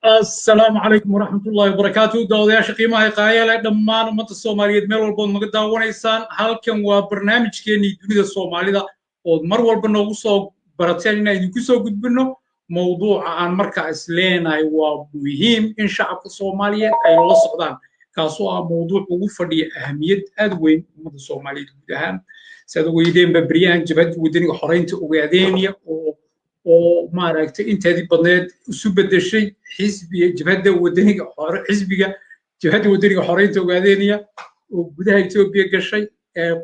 السلام عليكم ورحمة الله وبركاته. داودياشا qiimaha qaayale dhammaan ummadda Soomaaliyeed meel walba naga daawanaysaan. Halkan waa barnaamijkeeni dunida Soomaalida oo mar walba noogu soo barateen inaan idinku soo gudbino mowduuca aan markaa isleenahay waa muhiim in shacabka Soomaaliyeed ay la socdaan. kaasoo ah mowduuc ugu fadhiya ahamiyad aad weyn ummadda Soomaaliyeed guud ahaan. sida weydeen babriyahan jabhadda wadaniga xoreynta Ogaadeniya oo maaragtay inteedii badneed isu bedeshay xisbiga jabhadda wadaniga xoreynta Ogaadeniya oo gudaha Itoobiya gashay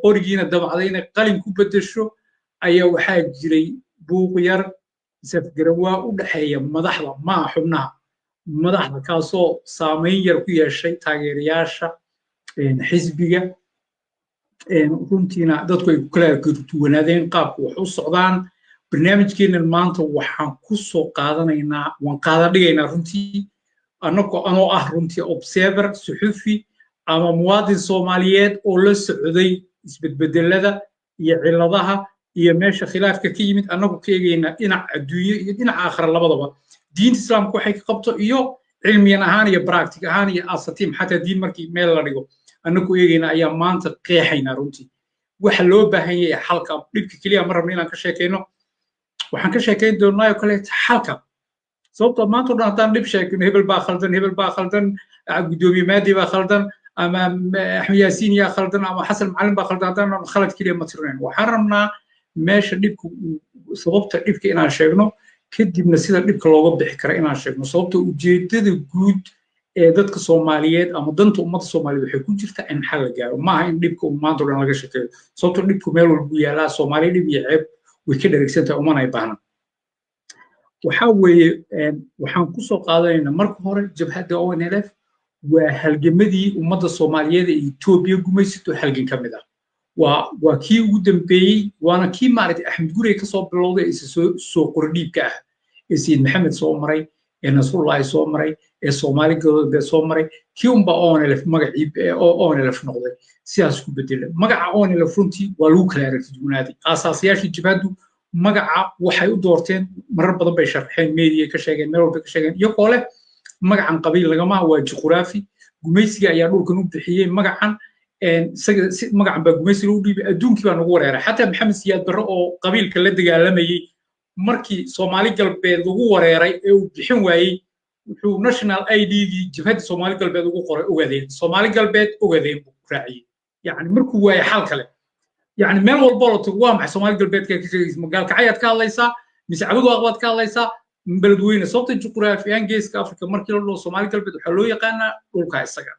qorigiina dabacday inay qalin ku bedesho ayaa waxaa jiray buuq yar safgarawaa u dhaxeeya madaxda ma xubnaha madaxda kaasoo saameyn yar ku yeeshay taageerayaasha xisbiga runtiina dadku ay kala duwanaadeen qaabka wax u socdaan. barnaamijkeena maanta waxaan ku soo qaadanaynaa waan qaada dhigaynaa runtii anoo ah runtii observer suxufi ama muwaadin Soomaaliyeed oo la socday isbedbedelada iyo ciladaha iyo meesha khilaafka ka yimid anagoo ka eegaynaa dhinaca adduunyo iyo dhinaca aakhira labadaba diinta islaamka waxay ka qabto iyo cilmiyan ahaan iyo practice ahaan iyo asatiin xataa diin markii meel la dhigo anagoo eegaynaa ayaa maanta qeexaynaa runtii waxa loo baahan yahay xalka dhibka kaliya ma rabno inaan ka sheekayno waxaan ka sheekayn doonaa oo kale xalka sababtoo maanta dhan haddaan dhib sheegno hebel baa khaldan gudoomiye maadi baa khaldan ama axmed yaasiin yaa khaldan ama xasan macalin baa khaldan haddaan khalad keliya ma tirinayn waxaan rabnaa meesha dhibka sababta dhibka inaan sheegno kadibna sida dhibka looga bixi kara inaan sheegno sababta ujeedada guud ee dadka Soomaaliyeed ama danta ummadda Soomaaliyeed waxay ku jirtaa in xal la gaaro maaha in dhibka maanta dhan laga sheekeeyo sababtoo dhibku meel walba yaalaa Soomaaliya dhib iyo ceeb way ka dheregsantahay umanay baahna waxaa weeye waxaan ku soo qaadanaynaa marka hore jabhadda ONLF وهالجمدي ومدى الصومالية إثيوبيا جميسته هالجن كمدا وكي ودم بي وأنا كي معرض أحمد جوري كصوب بالوضع سو قرنيب كاه سيد محمد صومري نصر الله صومري الصومالي قل صومري كيوم بأون اللي في مجعيب أون اللي في نقضي سياسة بديله مجع أون اللي فرنتي ولوك لارت جونادي أساسيات الجبادو مجع وحيو دورتين مرة بدل بيشرحين ميديا كشجن ميرو كشجن يقوله مجا عن قبيل لجماعة هو جغرافي جميسي يا كانوا بحيين مجا عن مجا عن بجميسي لو دي بدون كي بنقول يعني حتى محمد سياد برو قبيل كله دجال لما مركي صومالي قلب لو وريري أو بحين واي وحو ناشونال أي دي جبهة صومالي قلب لو قرأ أوجدين صومالي قلب أوجدين بكراعي يعني مركو واي حال كله يعني من والبلط هو مع صومالي قلب قال كعيات كالليسا مساعدوا أغلاط كالليسا من بلدوين صوت الجغرافيان جيس كافريكا مركي لو صومالي قلبي وحلو يقانا dhulka isaga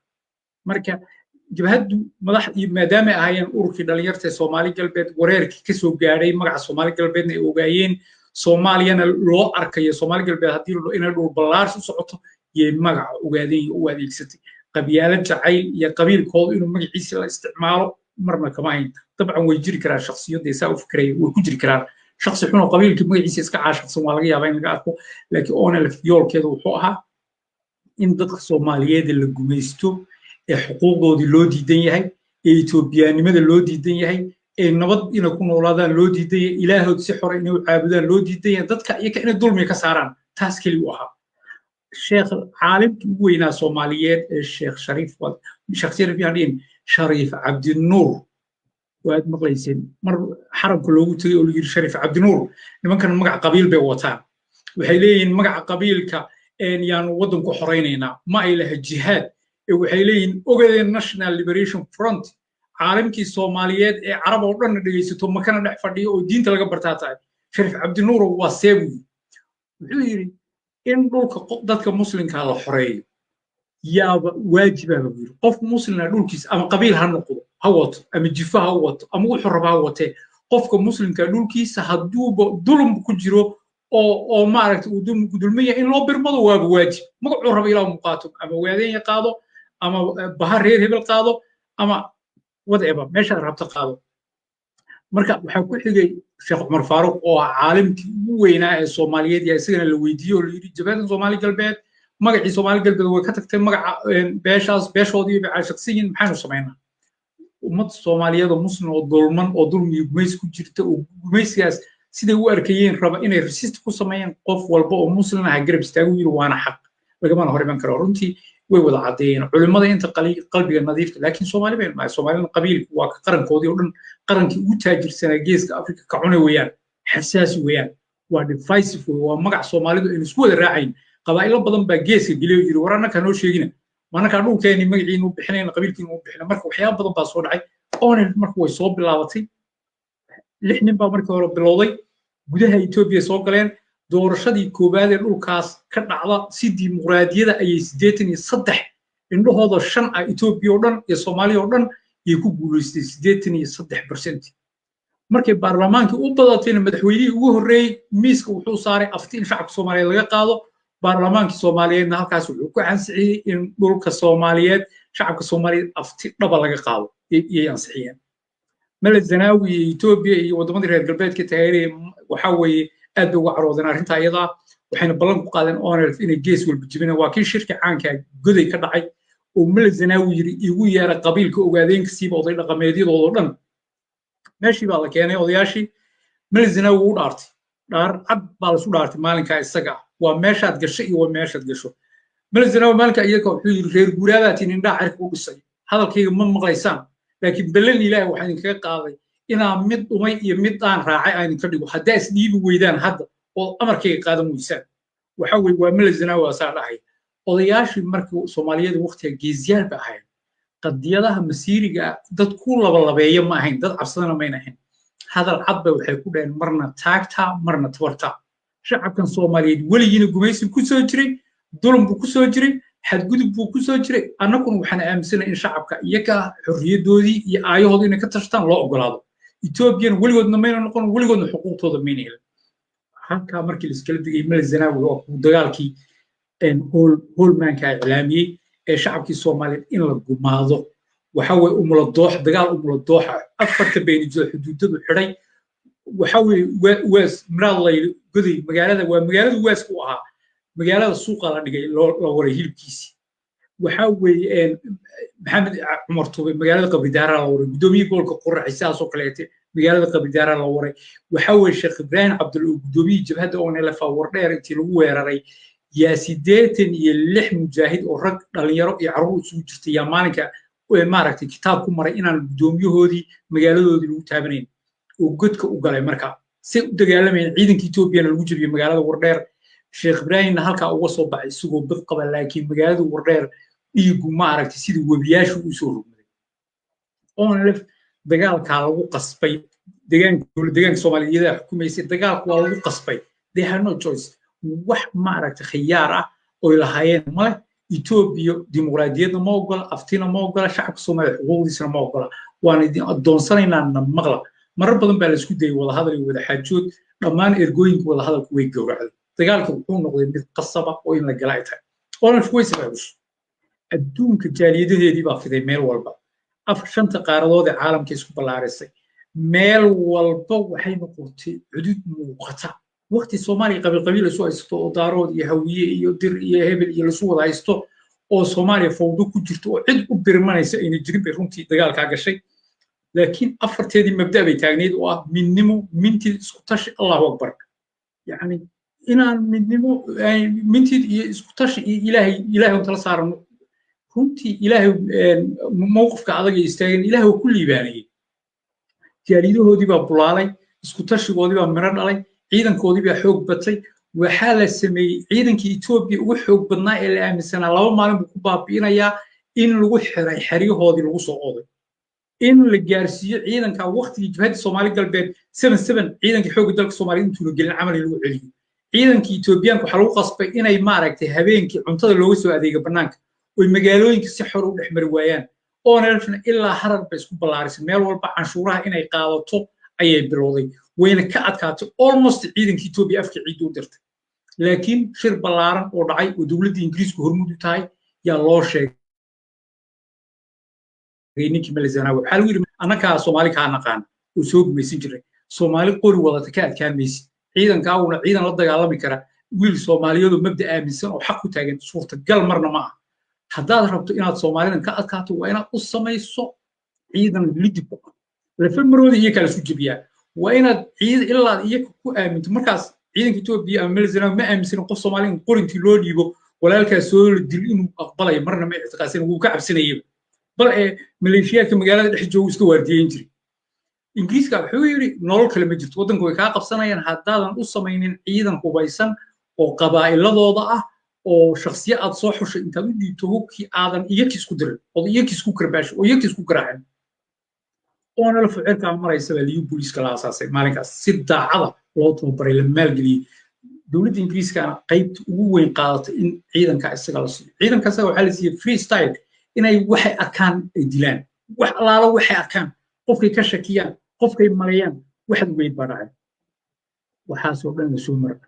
marka jabhadu madax maadaama ahayeen ururkii dhalinyarta Soomaali galbeed wareerkii ka soo gaaray magaca Soomaali galbeedna ay ogaayeen Soomaaliyana loo arkayo Soomaali galbeed hadii loo inay dhul ballaars u socoto iyo magaca ogaadeen u adeegsatay qabyaalad jacayl iyo qabiilkooda inuu magaciisa la isticmaalo marna kama hayn dabcan way jiri karaan shakhsiyadda u fikray way ku jiri karaan شخص حنا قبيل كم يجي يسكع عاشق صومالية بين الأخو لكن أنا الفيول كده وحقها إن ضد الصوماليات اللي جميستو حقوقه دي لودي دنيا هاي إثيوبيا نمد لودي دنيا هاي النبض إن يكون أولادان لودي دنيا إله سحر إنه عابدان لودي دنيا ضد كأن الظلم يكسران تاسكلي وها الشيخ عالم وين صوماليات الشيخ شريف شخصيا يعني شريف عبد النور واد مقليسين مر حرم كله تري أو شريف عبد النور لما كان مجا قبيل بوطان وحيلين مجا قبيل إن يعني وضن كحريننا ما إله الجهاد وحيلين أوجد ناشونال ليبريشن فرونت عالم كي الصوماليات عرب ورنا دقيسة ما كان نحفظيه ودين تلقى برتاتا شريف عبد النور واسيبي وحيلين إن دولك ضدك مسلم كهذا حرية يا واجبه بقول قف مسلم دولكيس أما قبيل هالنقطة هوت أما جفا هوت أما وحرب هوته قفك مسلم كدولكيس هدوب ظلم بكجرو أو ما عرفت ودم كدلمية إن لو برمضة واجب ما عرب إلى مقاتل أما وادين يقاضوا أما بحر هير هبل قاضوا أما وضعه ماشي ربط قاضوا مركب وحكوا حاجة الشيخ عمر فاروق أو عالم وينا الصوماليات يا سيدنا الويديو اللي جبهة الصومالي قلبات مقعي صومالي قلبات وكتبت مقع بيشودي شخصيا محانو سمعنا ومد الصوماليات ومسلم والظلمان وظلم يجميس كجرت وجميس ياس سيدي وأركيين ربا إنه رسيست كوسمين قف والبو مسلم هجرب استوي وانا حق لكمان هربان كرارنتي ويوضع عدين علماء أنت قلبي النظيف لكن صومالي بين ما صومالي قبيل وقرن كودي ودن قرن كي وتاجر سنة جيس كأفريقيا كعوني ويان حساس ويان ودفايسف ومقع صومالي إن سكول الراعين قبائل بدن بجيس جليو جري ورانا كانوا شيء وانا كانوا كاني مقعين وبحنين قبيلتين وبحنا مركو حياة بدن باصور عي أنا مركو يصوب باللاوتي لحنا بمركو بالوضي gudaha Ethiopia soo galeen doorashadii koobaad ee dhulkaas ka dhacda si dimuqraadiyada ay 83 indhahooda 5 ah Ethiopia oo dhan iyo Soomaaliya oo dhan ay ku guuleystay 83% markii baarlamaanka u badatay madaxweynihii ugu horeeyay miiska wuxuu saaray aftiin shacabka Soomaaliyeed laga qaado baarlamaanka Soomaaliyeedna halkaas wuxuu ku ansixiyay in dhulka Soomaaliyeed shacabka Soomaaliyeed afti dhaba laga qaado iyo ansixiyeen مال الزناوي إثيوبيا وضمن الرئيس قلبيت كتير وحوي أدو وعروضنا رنتا أيضا وحين بلنق قادن أونر في الجيس والبجبنا وكل شركة عنك جذي كدعي ومال الزناوي يقول يا قبيل كوجادين كسيب وضيع قميدي ضلنا ماشي بالك يعني وضياشي مال الزناوي ودارتي دار عب بالسود دارتي مالك السجع وماشات قشي وماشات قشو مال الزناوي مالك أيك غير جولاتي ندا عرف وقصي هذا كي من مغيسان لكن بلن إله وحين كقاضي إنا مد ومي يمد عن راعي أين كردي وحداس ديب ويدان هذا والأمر كي قادم ويسان وحول ومل الزنا وصار راعي وضياش مركو صومالية وقتها جزيال بهاي قد يدها مسيرة ضد كل بالله ما هين ضد عصرنا ما ينهين هذا العضب وحيكون مرنا تاكتا مرنا تورتا شعب كان صومالية ولي ينقميس كسوجري ظلم بكسوجري حدقود بوكسوجري أنا كون وحنا أمسنا إن شعبك يكا حرية دودي يأيهود إنك تشتان لا أقول إثيوبيا ولقدنا مين نقول ولقدنا حقوق هذا مين هلا هكا مركي الإسكال دقي مال الزنا ودجالكي إن هول مان كإعلامي shacabkii Soomaaliyeed in la gumaado waxa way umula doox dagaal umula dooxa afarta beenijo xuduudadu xiray waxa way waas miraadlay goday magaalada waa magaalada waas ku ahaa magaalada suuqa la dhigay la waray hilibkiisi waxa way maxamed cumar tube magaalada qabridaara la waray gudoomiye gobolka qorraxisaas oo kaleete magaalada qabridaara la waray waxa way sheekh ibraahim cabdulla gudoomiye jabhadda oo neelaf wardheer intii lagu weeraray yaa 86 mujaahid oo rag dhalinyaro iyo carruur isugu jirtay yaa maalinka maaragtay kitaab ku maray inaan gudoomiyahoodii magaaladoodii lagu taabanayn oo godka u galay marka si u dagaalamayeen ciidanka Itoobiya lagu jabiyay magaalada wardheer sheekh ibraahimna halka uga soo baxay isagoo bad qaba laakiin magaalada wardheer dhiigu maaragtay sidii webiyaashu u soo rogmaday oo neelaf dagaalka lagu qasbay deegaanka Soomaaliyeed xukumaysay dagaalku waa lagu qasbay they had no choice wax maaragtay khiyaar ah oo ilaahayeen male Itoobiya dimuqraadiyadna ma ogola aftina ma ogola shacabka Soomaaliyeed xuquuqdiisana ma ogola waana adoonsanaynaa maqla marar badan baa la isku dayay wada hadal iyo wada xaajood dhammaan ergooyinka wada hadalku way gowracday dagaalka wuxuu noqday mid qasaba oo in la galay tahay oo way sababay adduunka jaaliyadaheedii baa fiday meel walba shanta qaaradood ee caalamka isku ballaarisay meel walba waxay noqotay cudud muuqata waqti Soomaaliya qabiil soo haysto oo daarood iyo hawiye iyo dir iyo hebel iyo la soo wada haysto oo Soomaaliya fawdo ku jirto oo cid u birmanaysa inay jirin bay runtii dagaalka gashay laakiin afarteedii mabda bay taagneed oo ah midnimo minti isku tashi Allahu akbar yani inaan midnimo minti iyo isku tashi ilaahay oo tala saarno runtii ilaahay mowqifka adag ee istaagan ilaahay oo ku liibaanay jaalidahoodii baa bulaalay isku tashigoodii baa miro dhalay ciidankoodii baa xoog batay waxa la sameeyay ciidankii Itoobiya ugu xoog badnaa ee la aaminsanaa 2 maalin buu ku baabiinayaa in lagu xiray xariyahoodii lagu soo ooday in la gaarsiiyo ciidanka waqtigii jabhadda Soomaali galbeed 77 ciidankii xoog dalka Soomaaliya intuu la gelin camal lagu celiyo ciidankii Itoobiyaanku waxa lagu qasbay inay maaragtay habeenkii cuntada looga soo adeega banaanka oo magaalooyinka si xor u dhexmari waayaan oo neelfna ilaa harar bay isku ballaarisay meel walba canshuuraha inay qaadato ayay bilowday wayna ka adkaatay almost ciidankii Itoobiya afka ciid u dirtay laakiin shir ballaaran oo dhacay oo dawladda Ingiriisku hormuud u tahay yaa loo sheegay ninkii Malazanawi waxa lagu yiri annaka Soomaali ka naqaan oo soo gumaysan jiray Soomaali qori wadata ka adkaanaysa ciidankaaguna ciidan la dagaalami kara wiil Soomaaliyeed oo mabda aaminsan oo xaq ku taagan suurtagal marna ma aha haddaad rabto inaad Soomaalidan ka adkaato waa inaad u samayso ciidan lidib la famroodi iyo kala sujibiya waa inaad ciid ilaa iyaga ku aaminto markaas ciidanka Itoobiya ama Malazanawi ma aaminsan qof Soomaali qorintii loo dhiibo walaalkaas soo dil inuu aqbalay marna ma ixtiqaasin uu ka cabsanayay bal maleeshiyaadka magaalada dhex jooga iska waardiyeyn jiray Ingiriiska wuxuu yiri nolol kale ma jirto wadanku way ka qabsanayaan haddaadan u samaynin ciidan hubaysan oo qabaa'iladooda ah oo shakhsiyaad soo xushay intaad u dhiibto hubkii aadan iyaga isku dirin oo iyaga isku karbaasho oo iyaga isku garaacin oo la ficilka maraysa liyu booliska la asaasay maalinkaas si daacada loo tababaray la maalgeliyay dawladda Ingiriiska qaybta ugu weyn qaadatay in ciidanka isaga la siiyo ciidankaas waxa la siiyay freestyle inay waxay arkaan ay dilaan wax alaala waxay arkaan qofkay ka shakiyaan qofkay marayaan waxa weyn baa dhacay waxa soo dhan la soo maray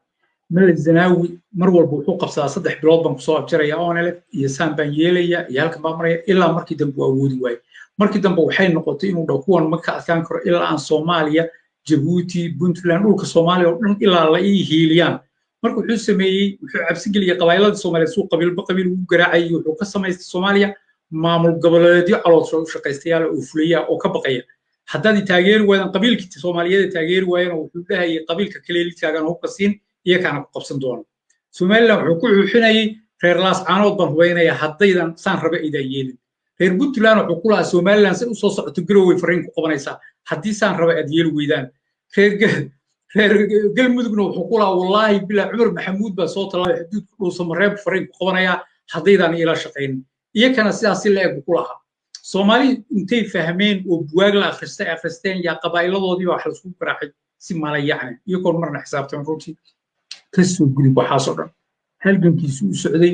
Malazanawi mar walba wuxuu qabsadaa 3 bilood baan ku soo abjaraya oo neelf iyo saan baan yeelaya iyo halkan baan maraya ilaa markii dambe waa awoodi waayay markii dambe waxay noqotay inuu dhaw kuwan ma ka adkaan karo ilaa aan Soomaaliya Djibouti Puntland dhulka Soomaaliya oo dhan ilaa la ii hiiliyaan markuu wuxuu sameeyay wuxuu cabsi geliyay qabaylada Soomaaliyeed soo qabiil ugu garaacay wuxuu ka sameystay Soomaaliya maamul goboleedyo calood soo shaqaystayaal oo fuliya oo ka baqaya haddaad taageer wadan qabiilkii Soomaaliyeed taageer waayeen wuxuu dhahay qabiilka kale taagan oo ka siin iyo kana ku qabsan doona Soomaaliland wuxuu ku xuxinayay reer laas caanood baan hubaynaya haddaydan saan raba ida yeelin reer Puntland wuxuu ku lahaa Soomaaliland si u soo socoto garooway fariin ku qabanaysa haddii saan raba ad yeel weydaan reer galmudugna wuxuu ku lahaa wallahi bilaa Umar Maxamuud baa soo talaabay xuduud ku Soomaaliyeed fariin ku qabanaya haddaydan ila shaqeyn iyo kana sidaas la eeg ku lahaa Soomaali intay fahmeen oo buwaag la akhristeen ya qabaa'iladoodii wax la isku qaraaxay si mala yacni iyo koor marna xisaabtan runtii kasoo gudub waxa soo dhan halgankiisu u socday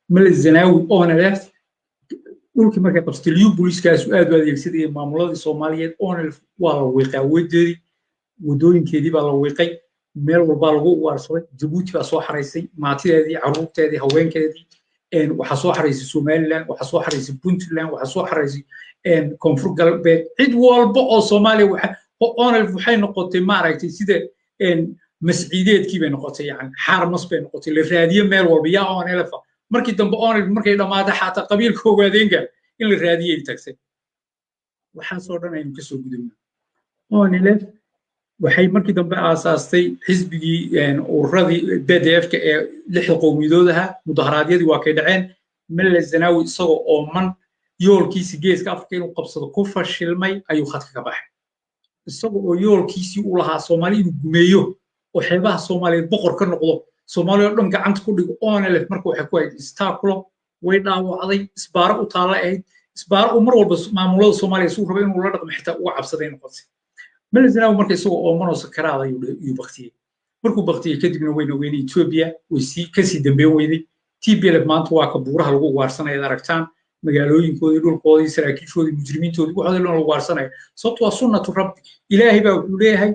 Malazanawi oo neelf dhulkii markay qabtay liyu booliskaas aad u adeegsaday maamuladii Soomaaliyeed oo neelf waa la wiiqay wadooyinkeedii baa la wiiqay meel walba lagu waarsaday Djibouti baa soo xaraysay maatideedii carruurteedii haweenkeedii waxaa soo xaraysay somaliland waxaa soo xaraysay puntland waxaa soo xaraysay koonfur galbeed cid walba oo soomaaliya onalf waxay noqotay maaragtay sida masciideedkii bay noqotay yani xaarmas bay noqotay la raadiye meel walba yaa onlf markii dambe onalf markay dhammaatay xataa qabiilka ogaadeenka in la raadiyay tagtay waxaasoo dhan aynu kasoo gudubna onlf waxay markii dambe aasaastay xisbigii ururadii bdf-ka ee 6 qowmiyadood ahaa mudaharaadyadii waa kay dhaceen mele zanaawi isagoo ooman yoolkiisii geeska afrika inuu qabsado ku fashilmay ayuu khadka ka baxay isagoo oo yoolkiisii u lahaa soomaali inuu gumeeyo oo xeebaha soomaaliyeed boqor ka noqdo soomaaliya oo dhan gacanta ku dhigo onlf marka waxay ku hayd istaakulo way dhaawacday isbaaro u taalla ahayd isbaaro uu mar walba maamulada soomaaliya suu raba inuu la dhaqmo xitaa uga cabsaday noqotay mele zanaawi marka isagoo oomanoo sakaraada ayuu baktiyey markuu baktiyey kadibna wayna weynay etoobiya way kasii dambeyn weyday tplf maanta waa ka buuraha lagu ugaarsanaya aragtaan magaalooyinkoodii dhulkoodii saraakiishoodii mujrimiintoodii waxoodii dhan lagu ugaarsanaya sababto waa sunnatu rabbi ilaahay baa wuxuu leeyahay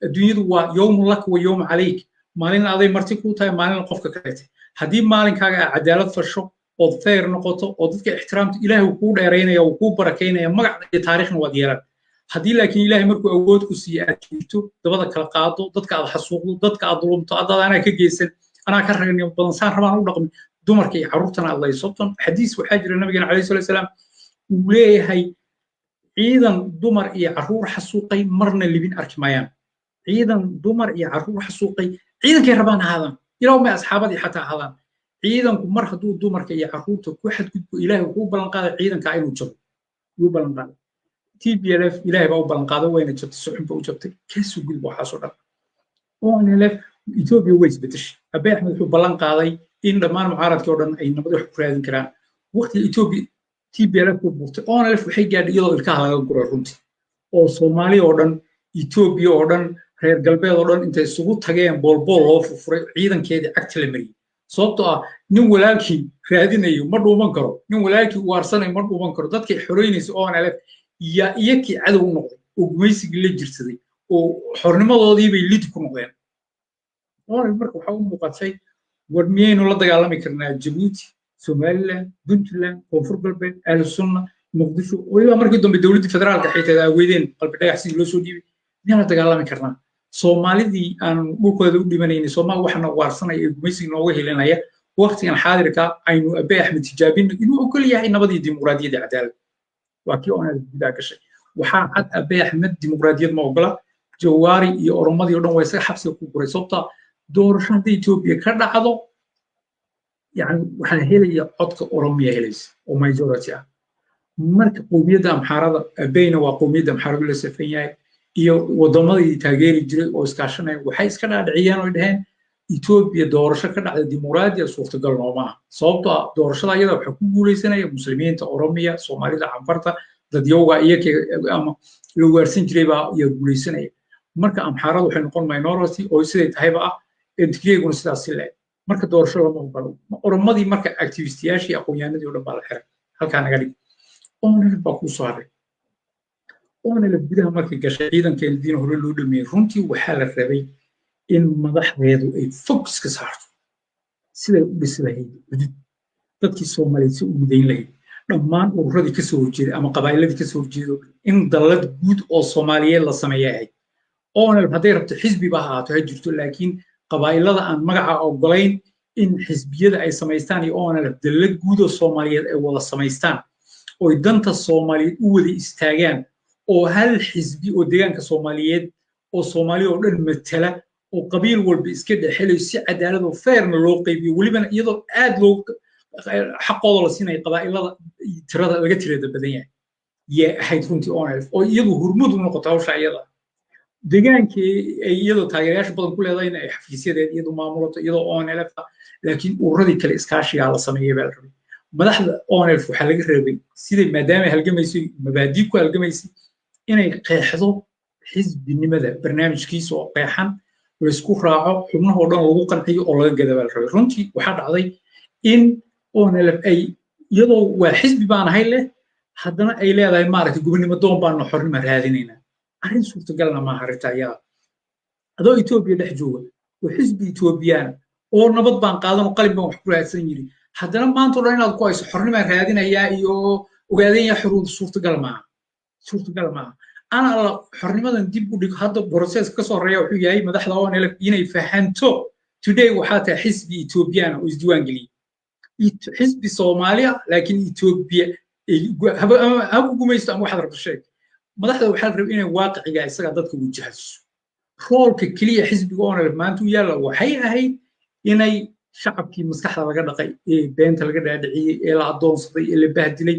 adduunyadu waa yowmun laka wa yowmu calayk maalin aday marti kuu tahay maalin qofka kaleete haddii maalinkaaga aad cadaalad fasho ood fayr noqoto oo dadka ixtiraamta ilaahay wuu kuu dheeraynaya wuu kuu barakaynaya magac iyo taariikhna waad yeelan haddii laakiin ilaahay markuu awood ku siiyo aad jirto dabada kala qaado dadka aad xasuuqdo dadka aad dulumto adaad anaa ka geysan anaa ka ragnimo badan saan rabaan u dhaqmi dumarka iyo carruurtana aad laysobtan xadiis waxaa jira nabigeena calayhi salatu wasalaam uu leeyahay ciidan dumar iyo carruur xasuuqay marna libin arki maayaan ciidan dumar iyo carruur xasuuqay ciidankay rabaan ahaadaan ilaw may asxaabadii xataa ahaadaan ciidanku mar hadduu dumarka iyo carruurta ku xadgudbo ilaahay wuxuu u ballan qaaday ciidanka inuu jabo yuu ballan qaaday tplf ilaahay baa u ballan qaaday wayna jabtay suxunba u jabtay kasoo gudub waxaasoo dhan onlf etoobiya way isbedeshay abiy axmed wuxuu ballan qaaday in dhammaan mucaaradkii oo dhan ay nabad wax ku raadin karaan waqtiga etoobiya tplf ku buurtay onlf waxay gaadhay iyadoo ilkaha laga guray runtii oo soomaaliya oo dhan etoobiya oo dhan reer galbeed oo dhan intay isugu tageen boolbool loo furfuray ciidankeedii cagta la mariyey sababtoo ah nin walaalkii raadinayo ma dhuuman karo nin walaalkii waarsanayo ma dhuuman karo dadkay xoreynaysa onlf yaa iyakii cadow u noqday oo gumaysigii la jirsaday oo xornimadoodii bay lid ku noqdeen onlf marka waxaa u muuqatay war miyaynu la dagaalami karnaa jabuuti somaliland puntland koonfur galbeed ahlu sunna muqdisho weliba markii dambe dowladdii federaalka xitaa aaweydeen qalbi dhagax sidii loo soo dhiibay miyaan la dagaalami karnaa soomaalidii aan dhulkooda u dhimanaynay soomaali waxana waarsanaya ee gumaysiga nooga helinaya waqtigan xaadirka aynu abiy axmed tijaabino inuu ogol yahay nabadii dimuqraadiyadda cadaalad waa kii onlf gudaa gashay waxaa cad abiy axmed dimuqraadiyad ma ogola jawaari iyo oromadii oo dhan waa isaga xabsiga ku guray sababta doorasho haddii etoobiya ka dhacdo yani waxaa helaya codka oromiya helaysa oo majority ah marka qowmiyadda amxaarada abeyna waa qowmiyadda amxaaradu la safan yahay iyo wadamadii taageeri jiray oo iskaashanaya waxay iska dhaadhiciyeen oo dhaheen etoobiya doorasho ka dhacda dimuqraadiya suurtagal nooma ah sababtoo ah doorashada iyada waxaa ku guuleysanaya muslimiinta oromiya soomaalida canfarta dadyowga iyaka ama la ugaarsan jiray baa yaa guuleysanaya marka amxaarada waxay noqon minority oo siday tahayba ah tigreeguna sidaas si leeg marka doorasho lama ogolo oromadii marka activistiyaashii aqoonyahanadii oo dhan baa la xiray halkaa naga dhig onlf baa kuu soo haray onlf gudaha markay gashay ciidankeediina hore loo dhameeyey runtii waxaa la rabay in madaxdeedu ay focus ka saarto siday u dhisi lahayd cudud dadkii soomaaliyeed si u midayn lahayd dhammaan ururadii kasoo horjeeday ama qabaa'iladii kasoo horjeedo in dallad guud oo soomaaliyeed la sameeya ahayd onlf hadday rabto xisbiba ha ahaato ha jirto laakiin qabaa'ilada aan magaca ogolayn in xisbiyada ay samaystaan iyo onlf dallad guud oo soomaaliyeed ay wada samaystaan oo danta soomaaliyeed u wada istaagaan oo hal xisbi oo deegaanka soomaaliyeed oo soomaaliya oo dhan matala oo qabiil walba iska dhexelayo si cadaalad oo fairna loo qaybiyo welibana iyadoo aad loo xaqooda la siinaya qabaa'ilada tirada laga tirada badan yahay yay ahayd runtii onlf oo iyadu hormud u noqoto hawsha iyada deegaankii ay iyadoo taageerayaasha badan ku leedahayna ay xafiisyadeed iyadu maamulato iyadoo onlf laakiin ururadii kale iskaashigaa la sameeyey baa la rabay madaxda onlf waxaa laga rabay siday maadaama ay halgamaysay mabaadii ku halgamaysay inay qeexdo xisbinimada barnaamijkiisa oo qeexan laysku raaco xubnahoo dhan lagu qanciyo oo laga gada baa la rabay runtii waxaa dhacday in onlf ay iyadoo waa xisbi baan ahay leh haddana ay leedahay maaragtay gobonimo doon baanu xornima raadinaynaa arrin suurtagalna maaha arrinta iyada adoo etoobiya dhex jooga oo xisbi etoobiyaana oo nabad baan qaadan oo qalin baan wax ku raadsan yiri haddana maanta oo dhan inaad ku hayso xornima raadinayaa iyo ogaadanya xuruud suurtagal maaha ana alla xornimadan dib u dhig hadda process ka soo horeeya wuxuu yahay madaxda ONLF inay fahanto today waxaa tahay xisbi Ethiopian oo isdiiwaan geliyay xisbi Soomaaliya laakiin Ethiopia ha ku gumaysto ama waxaad rabto sheeg madaxda waxaa la rabaa inay waaqiciga isaga dadka wajahayso roolka kaliya xisbiga ONLF maanta u yaala waxay ahayd inay shacabkii maskaxda laga dhaqay ee beenta laga dhaadhiciyay ee la adoonsaday ee la bahdilay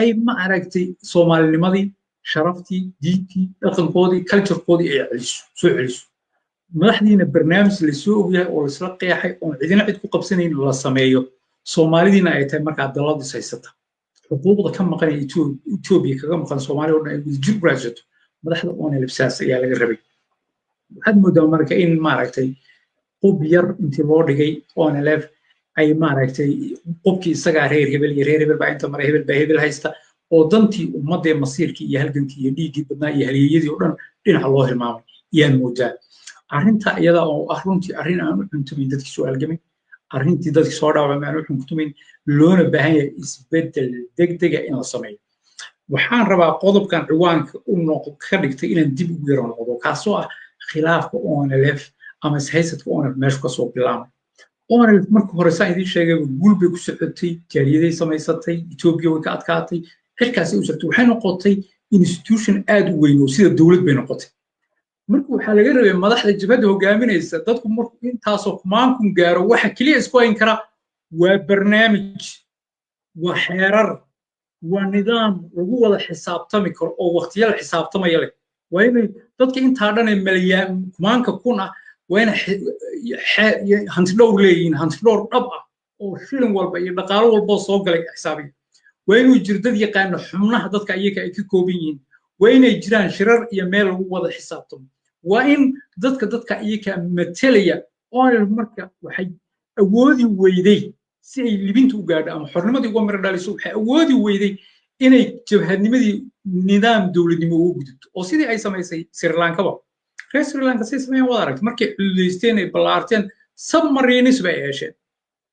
ay ma aragtay Soomaalinimadii sharaftii diintii dhaqankoodii culturekoodii ay soo celiso madaxdiina barnaamij la soo ogyahay oo la isla qeexay oo cidina cid ku qabsanayn la sameeyo Soomaalidiina ay tahay markaa dalad haysata xuquuqda ka maqan ee Ethiopia kaga maqan Soomaaliya oo dhan ay wadajir u raadsato madaxda ONLF saas ayaa laga rabay waxaad moodaa marka in maaragtay qob yar intii loo dhigay ONLF ay maaragtay qobkii isagaa reer hebel baa inta maray hebel baa hebel haysta oo dantii ummadee masiirkii iyo halgankii iyo dhiiggii badnaa iyo halyeeyadii oo dhan dhinaca loo hilmaamay iyaan moodaa arrinta iyada oo ah runtii arrin aan u cuntumayn dadkii soo halgamay arrintii dadkii soo dhaawacmay aan u cuntumayn loona baahan yahay isbeddel degdega in la sameeyo waxaan rabaa qodobkan ciwaanka ka dhigtay inaan dib ugu yaro noqdo kaasoo ah khilaafka ONLF ama ishaysadka ONLF meeshu ka soo bilaabay ONLF marka hore saan idiin sheegay guul bay ku socotay jaariyaday samaysatay Ethiopia way ka adkaatay xilkaasay u socotay waxay noqotay institution aad u weyn oo sida dowlad bay noqotay marka waxaa laga rabay madaxda jabhadda hogaaminaysa dadku markuu intaasoo kumaankun gaaro waxa keliya isku hayn kara waa barnaamij waa xeerar waa nidaam lagu wada xisaabtami karo oo waqtiyo la xisaabtamaya leh waa inay dadka intaa dhan ee malyaan kumaanka kun ah waa inay hantidhowr leeyihiin hantidhowr dhab ah oo shilin walba iyo dhaqaalo walboo soo galay xisaabiya waa inuu jiro dad yaqaana xubnaha dadka iyaga ay ka kooban yihiin waa inay jiraan shirar iyo meel lagu wada xisaabtamo waa in dadka iyaga matelaya ONLF marka waxay awoodi weyday si ay libinta u gaadho ama xornimadii uga miro dhaliso waxay awoodi weyday inay jabhadnimadii nidaam dowladnimo ugu gudubto oo sidii ay samaysay Sri Lankaba reer Sri Lanka si sameeyeen wada aragtay markay cululeysteen ay ballaarteen submarines bay yeesheen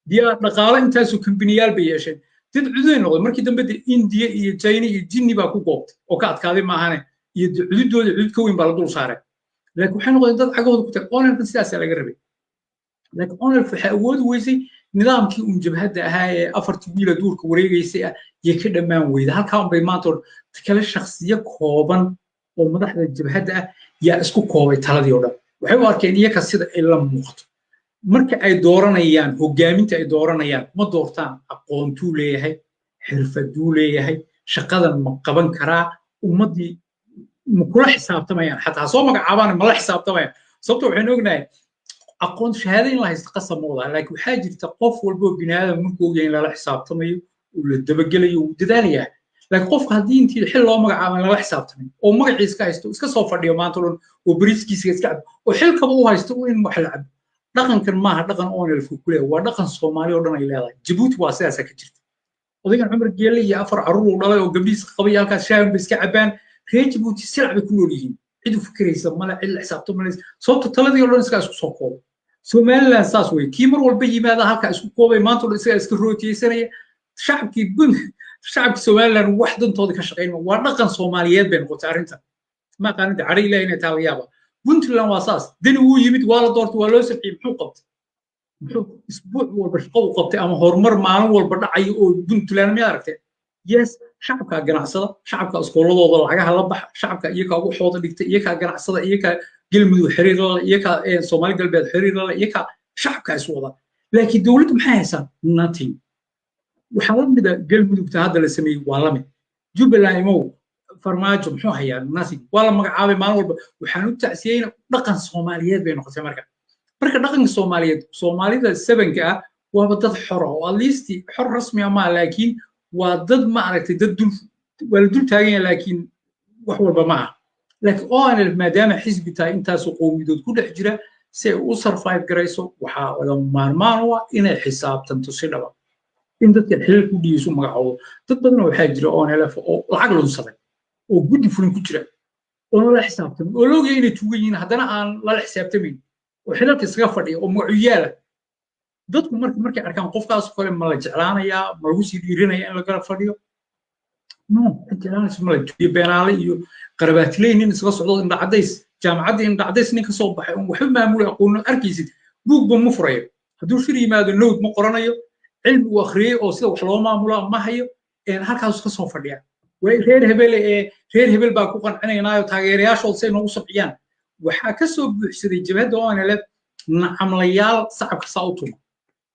diyaar dhaqaale intaasoo kambaniyaal bay yeesheen dad cududay noqday markii dambe India iyo China iyo Jinni baa ku goobtay oo ka adkaaday maahane iyo cududooda cudud ka weyn baa la dul saaray laakiin waxay noqdeen dad cagahooda ku tag ONLF sidaas laga rabay laakiin ONLF waxay awoodi weysay nidaamkii jabhadda ahaa ee afartii wiila duurka wareegaysay ah iyo ka dhammaan weyda halkaan bay maanta kala shakhsiyo kooban oo madaxda jabhadda ah yaa isku koobay taladii oo dhan waxay u arkeen iyaga sida ay la muuqato marka ay dooranayaan hogaaminta ay dooranayaan ma doortaan aqoontuu leeyahay xirfaduu leeyahay shaqadan ma qaban karaa ummadii ma kula xisaabtamayaan xataa soo magacaabaan ma la xisaabtamayaan sababtoo waxaan ognahay aqoon shahaado in la haysto qasab ma wada laakiin waxaa jirta qof walba oo bini'aadam markuu ogyahay in lala xisaabtamayo oo la dabagelayo uu dadaalayaa laakiin qofka haddii intii xil loo magacaabo in lala xisaabtamay oo magaciisa ka haysto iska soo fadhiyo maanta oo dhan oo bariiskiisa iska cabo oo xilkaba u haysto in wax la cabo dhaqankan maaha dhaqan ONLF ku leeyahay waa dhaqan Soomaali oo dhan ay leedahay Djibouti waa sidaas ka jirta odaygan Cumar Geelle iyo afar caruur uu dhalay oo gabdhiisa qabay halkaas shaahan bay iska cabaan reer Djibouti silc bay ku nool yihiin cid u fikraysa mala cid la xisaabtamay sababta taladii oo dhan iska isku soo koob Somaliland saas way kii mar walba yimaada halka isku koobay maanta oo isaga iska rootiyeysanaya shacabkii Somaliland wax dantooda ka shaqeynaya waa dhaqan Soomaaliyeed bay noqotay arrintan ma qaanada cari ilaahay inay taaliyaaba Puntland waa saas dani uu yimid waa la doortay waa loo sabciyay muxuu qabtay muxuu isbuuc walba shaqo u qabtay ama horumar maalin walba dhacay oo Puntland ma aragtay yes shacabka ganacsada shacabka iskooladooda lacagaha la baxa shacabka iyaga ugu xooda dhigtay iyaga ganacsada iyaga galmudug xiriir la iyaga Soomaali galbeed xiriir la iyaga shacabka is wada laakiin dawladdu maxay haysaa nothing waxaa la mid ah galmudugta hadda la sameeyay waa la mid Jubbaland imo farmaajo muxuu hayaa nothing waa la magacaabay maalin walba waxaan u tacsiyeyna dhaqan Soomaaliyeed bay noqotay marka dhaqanka Soomaaliyeed Soomaalida sabanka ah waa dad xor oo at least xor rasmi ah ma laakiin waa dad ma aragtay dad wala dul taagan laakiin wax walba ma aha laakiin ONLF maadaama xisbi tahay intaas qowmiyadood ku dhex jira si ay u survive garayso waxaa laga maarmaan u ah inay xisaabtanto si dhaba in dadka xilal ku dhiiso magacoodo dad badan waxaa jira ONLF oo lacag lunsaday oo guddi fulin ku jira oo la xisaabtamo oo looga inay tuugan yihiin haddana aan la xisaabtamayn oo xilalka iskaga fadhiya oo magacuyaala dadku markay arkaan qofkaas kale ma la jeclaanayaa ma lagu sii dhiirinaya in lagala fadhiyo no jeclaanaysa ma la tuuyo beenaale iyo qarabaatiley nin iskaga socdo indha cadays jaamacaddii indha cadays nin ka soo baxay oon waxba maamulay aqoon arkaysid buugba ma furayo hadduu shir yimaado nowd ma qoranayo cilmi uu akhriyey oo sida wax loo maamulaa ma hayo halkaas ka soo fadhiya reer hebel baa ku qancinaynaayo taageerayaashooda say noogu sabciyaan waxaa ka soo buuxsaday jabhadda ONLF nacamlayaal sacabka saa u tuma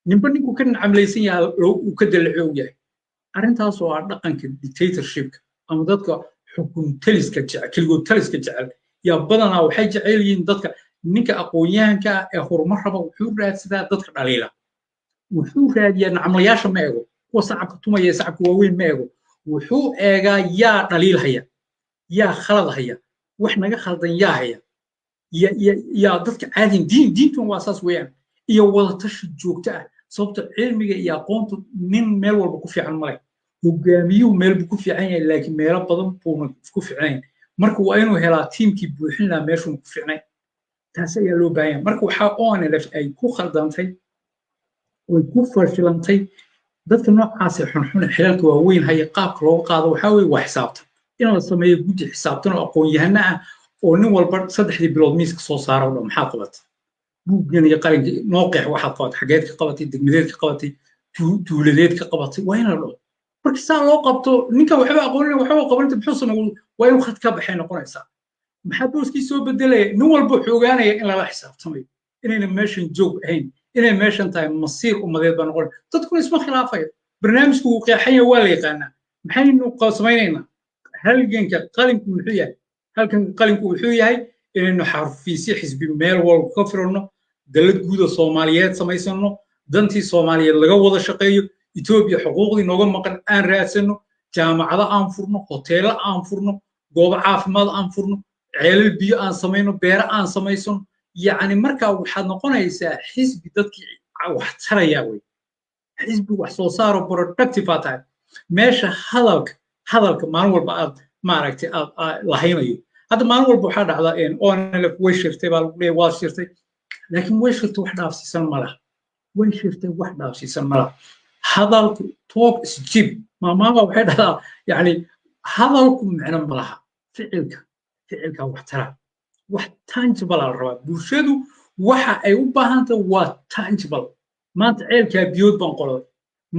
ninba ninkuu ka nacamlaysan yahay uu ka dalaco yahay arrintaas oo ah dhaqanka dictatorshipka ama dadka xukun taliska jecel keligood taliska jecel yaa badanaa waxay jecel yihiin dadka ninka aqoon-yahanka ah ee horumar raba wuxuu raadsadaa dadka dhaliila wuxuu raadiyaa nacamlayaasha ma ego kuwa sacabka tumaya sacabka waaweyn ma ego wuxuu eegaa yaa dhaliil haya yaa khalad haya wax naga khaldan yaa haya yaa dadka caadin diintun waa saas weeyaan iyo wadatashi joogto ah sababta cilmiga iyo aqoontu nin meel walba ku fiican male hogaamiyuhu meel buu ku fiican yahay laakiin meelo badan buuna ku fiicnayn marka waa inuu helaa tiimkii buuxin lahaa meeshuu ku fiicnay taas ayaa loo baahan yahay marka waxaa ONLF ay ku khaldantay way ku fashilantay dadka noocaas xunxun xilalka waaweyn haya qaabka loo qaado waxaa weeye waa xisaabtan in la sameeyo guddi xisaabtan oo aqoon-yahano ah oo nin walba 3 bilood miiska soo saara oo maxaa qabatay buuggan iyo qalinka noo qeex waxaad qabatay xageed ka qabatay degmadeed ka qabatay tuuladeed ka qabatay waa in la dhaho marka saa loo qabto ninka waxba aqoonin waxba qabanta muxuu sameeyo waa inuu khad ka baxay noqonaysaa maxaa booskii soo bedelaya nin walba wuxuu ogaanaya in lala xisaabtamayo inayna meeshan joog ahayn inay meeshan tahay masiir ummadeed baa noqon dadkuna isma khilaafayo barnaamijku uu qeexaya waa la yaqaanaa maxaynu samaynaynaa halganka qalinku muxuu yahay halkan qalinku wuxuu yahay inaynu xarfiisyo xisbi meel walba ka firano dalad guud oo Soomaaliyeed samaysano dantii Soomaaliyeed laga wada shaqeeyo Itoobiya xuquuqdii nooga maqan aan raadsano jaamacado aan furno hoteelo aan furno goobo caafimaad aan furno ceelal biyo aan samayno beero aan samaysano yacni markaa waxaad noqonaysaa xisbi dadkii wax taraya wey xisbi wax soo saaro productive aa tahay meesha hadalka maalin walba aad maaragtay aad lahaynayo hadda maalin walba waxaa dhacda ONLF way shirtay baa lagu leeyahay waa shirtay laakiin way shirtay wax dhaafsiisan ma laha way shirtay wax dhaafsiisan ma laha hadalku talk is cheap maamaaba waxay dhahdaa yacni hadalku micno ma laha ficilka wax tara wax tangible la rabaa bulshadu waxa ay u baahan tahay waa tangible maanta ceelkaa biyood baan qolay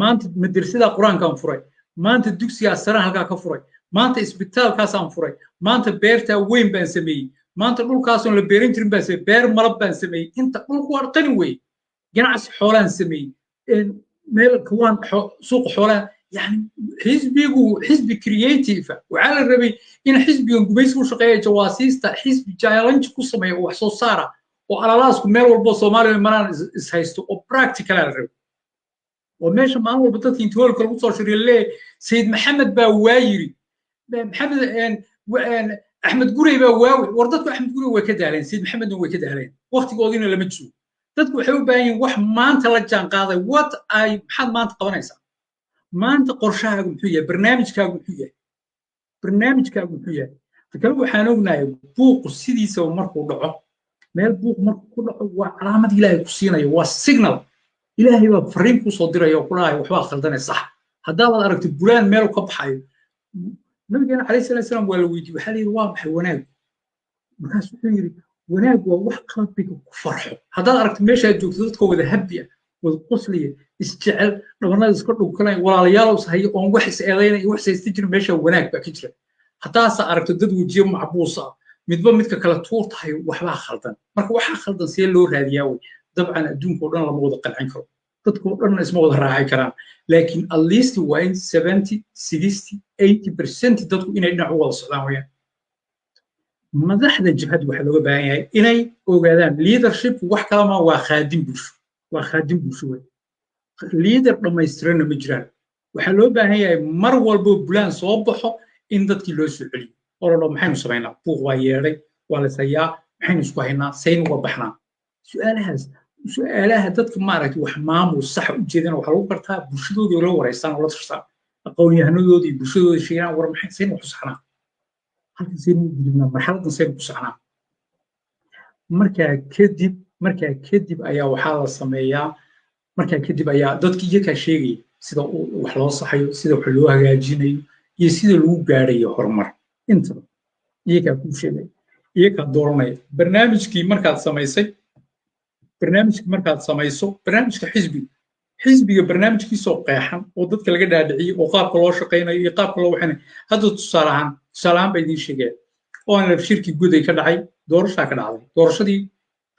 maanta madrasada quraankaan furay maanta dugsiga sare halkaa ka furay maanta isbitaalkaasaan furay maanta beerta weyn baan sameeyey maanta dhulkaasoon la beeran jirin baan sameeyey beer malab baan sameeyey inta dhulku waa qani wey ganacsi xoolaan sameeyey meel kawaan suuqa xoolaan يعني حزب كرييتيف وعلى الربي إن حزب ينقبيس وشقية جواسيس تا حزب جايلانج كوسمي وحصو صارا وعلى راسكم مير والبو صومالي مران إسهايستو وبراكتيكال على الربي وماشي معه وبطلت ينتهول كل مصر شري سيد محمد باوايري محمد أحمد قوري باواوي وردتكو أحمد قوري وكده علين سيد محمد وكده علين وقت قوضينا لما تشوف dadku waxay u baahan yihiin wax maanta la jaan qaaday what ay maxaad maanta qabanaysaa maanta qorshahaagu muxuu yahay barnaamijkaagu muxuu yahay kale waxaan ognahay buuqu sidiisa markuu dhaco meel buuq markuu ku dhaco waa calaamad ilaahay ku siinayo waa signal ilaahay baa fariin ku soo diraya oo ku dhahay waxbaa khaldanay sax haddaad aragto bulaan meel ka baxayo nabigeena calayhi salaam waa la weydiiyey waxaa la yidhi waa maxay wanaag markaas wuxuu yidhi wanaag waa wax qalbiga ku farxo haddaad aragto meeshaad joogto dadka wada habbi ah wada qosliya isjecel dhabanada iska dhunkanaya walaalayaal is haya oon wax is eedaynaya wax saysta jira meesha wanaag baa ka jira haddaase aragto dad wejiyo macbuus ah midba midka kale tuurtahay waxbaa khaldan marka waxaa khaldan see loo raadiyaa wey dabcan adduunka oo dhan lama wada qancin karo dadka oo dhanna isma wada raaci karaan laakiin at least waa in 70 60 80% dadku inay dhinac u wada socdaan weyaan madaxda jabhad waxa looga baahan yahay inay ogaadaan leadership wax kala ma waa khaadim bulsho wey leader dhamaystiranna ma jiraan waxaa loo baahan yahay mar walbo bulaan soo baxo in dadkii loo soo celiyo oo la dhaho maxaynu samaynaa buuq waa yeedhay waa la sayaa maxaynu isku haynaa saynu uga baxnaa su'aalaha dadka maaragtay wax maamul sax u jeedana waxaa lagu bartaa bulshadoodii la wareystaan oo la tirsaa aqoon-yahanadoodii bulshadoodii sheegaan war maxay saynu wax u saxnaa halkan saynu u gudubnaa marxaladan saynu ku saxnaa markaa kadib ayaa waxaa la sameeyaa markaa kadib ayaa dadki iyakaa sheegaya sida wax loo saxayo sida wax loo hagaajinayo iyo sida lagu gaadhayo horumar intaba iyakaa kuu sheegaya iyakaa dooranaya barnaamijkii markaad samayso barnaamijka xisbiga barnaamijkiisoo qeexan oo dadka laga dhaadhiciyey oo qaabka loo shaqaynayo iyo qaabka loo waxinayo hadda tusaale ahaan baa idiin sheegaya oo aan shirkii guday ka dhacay doorashaa ka dhacday doorashadii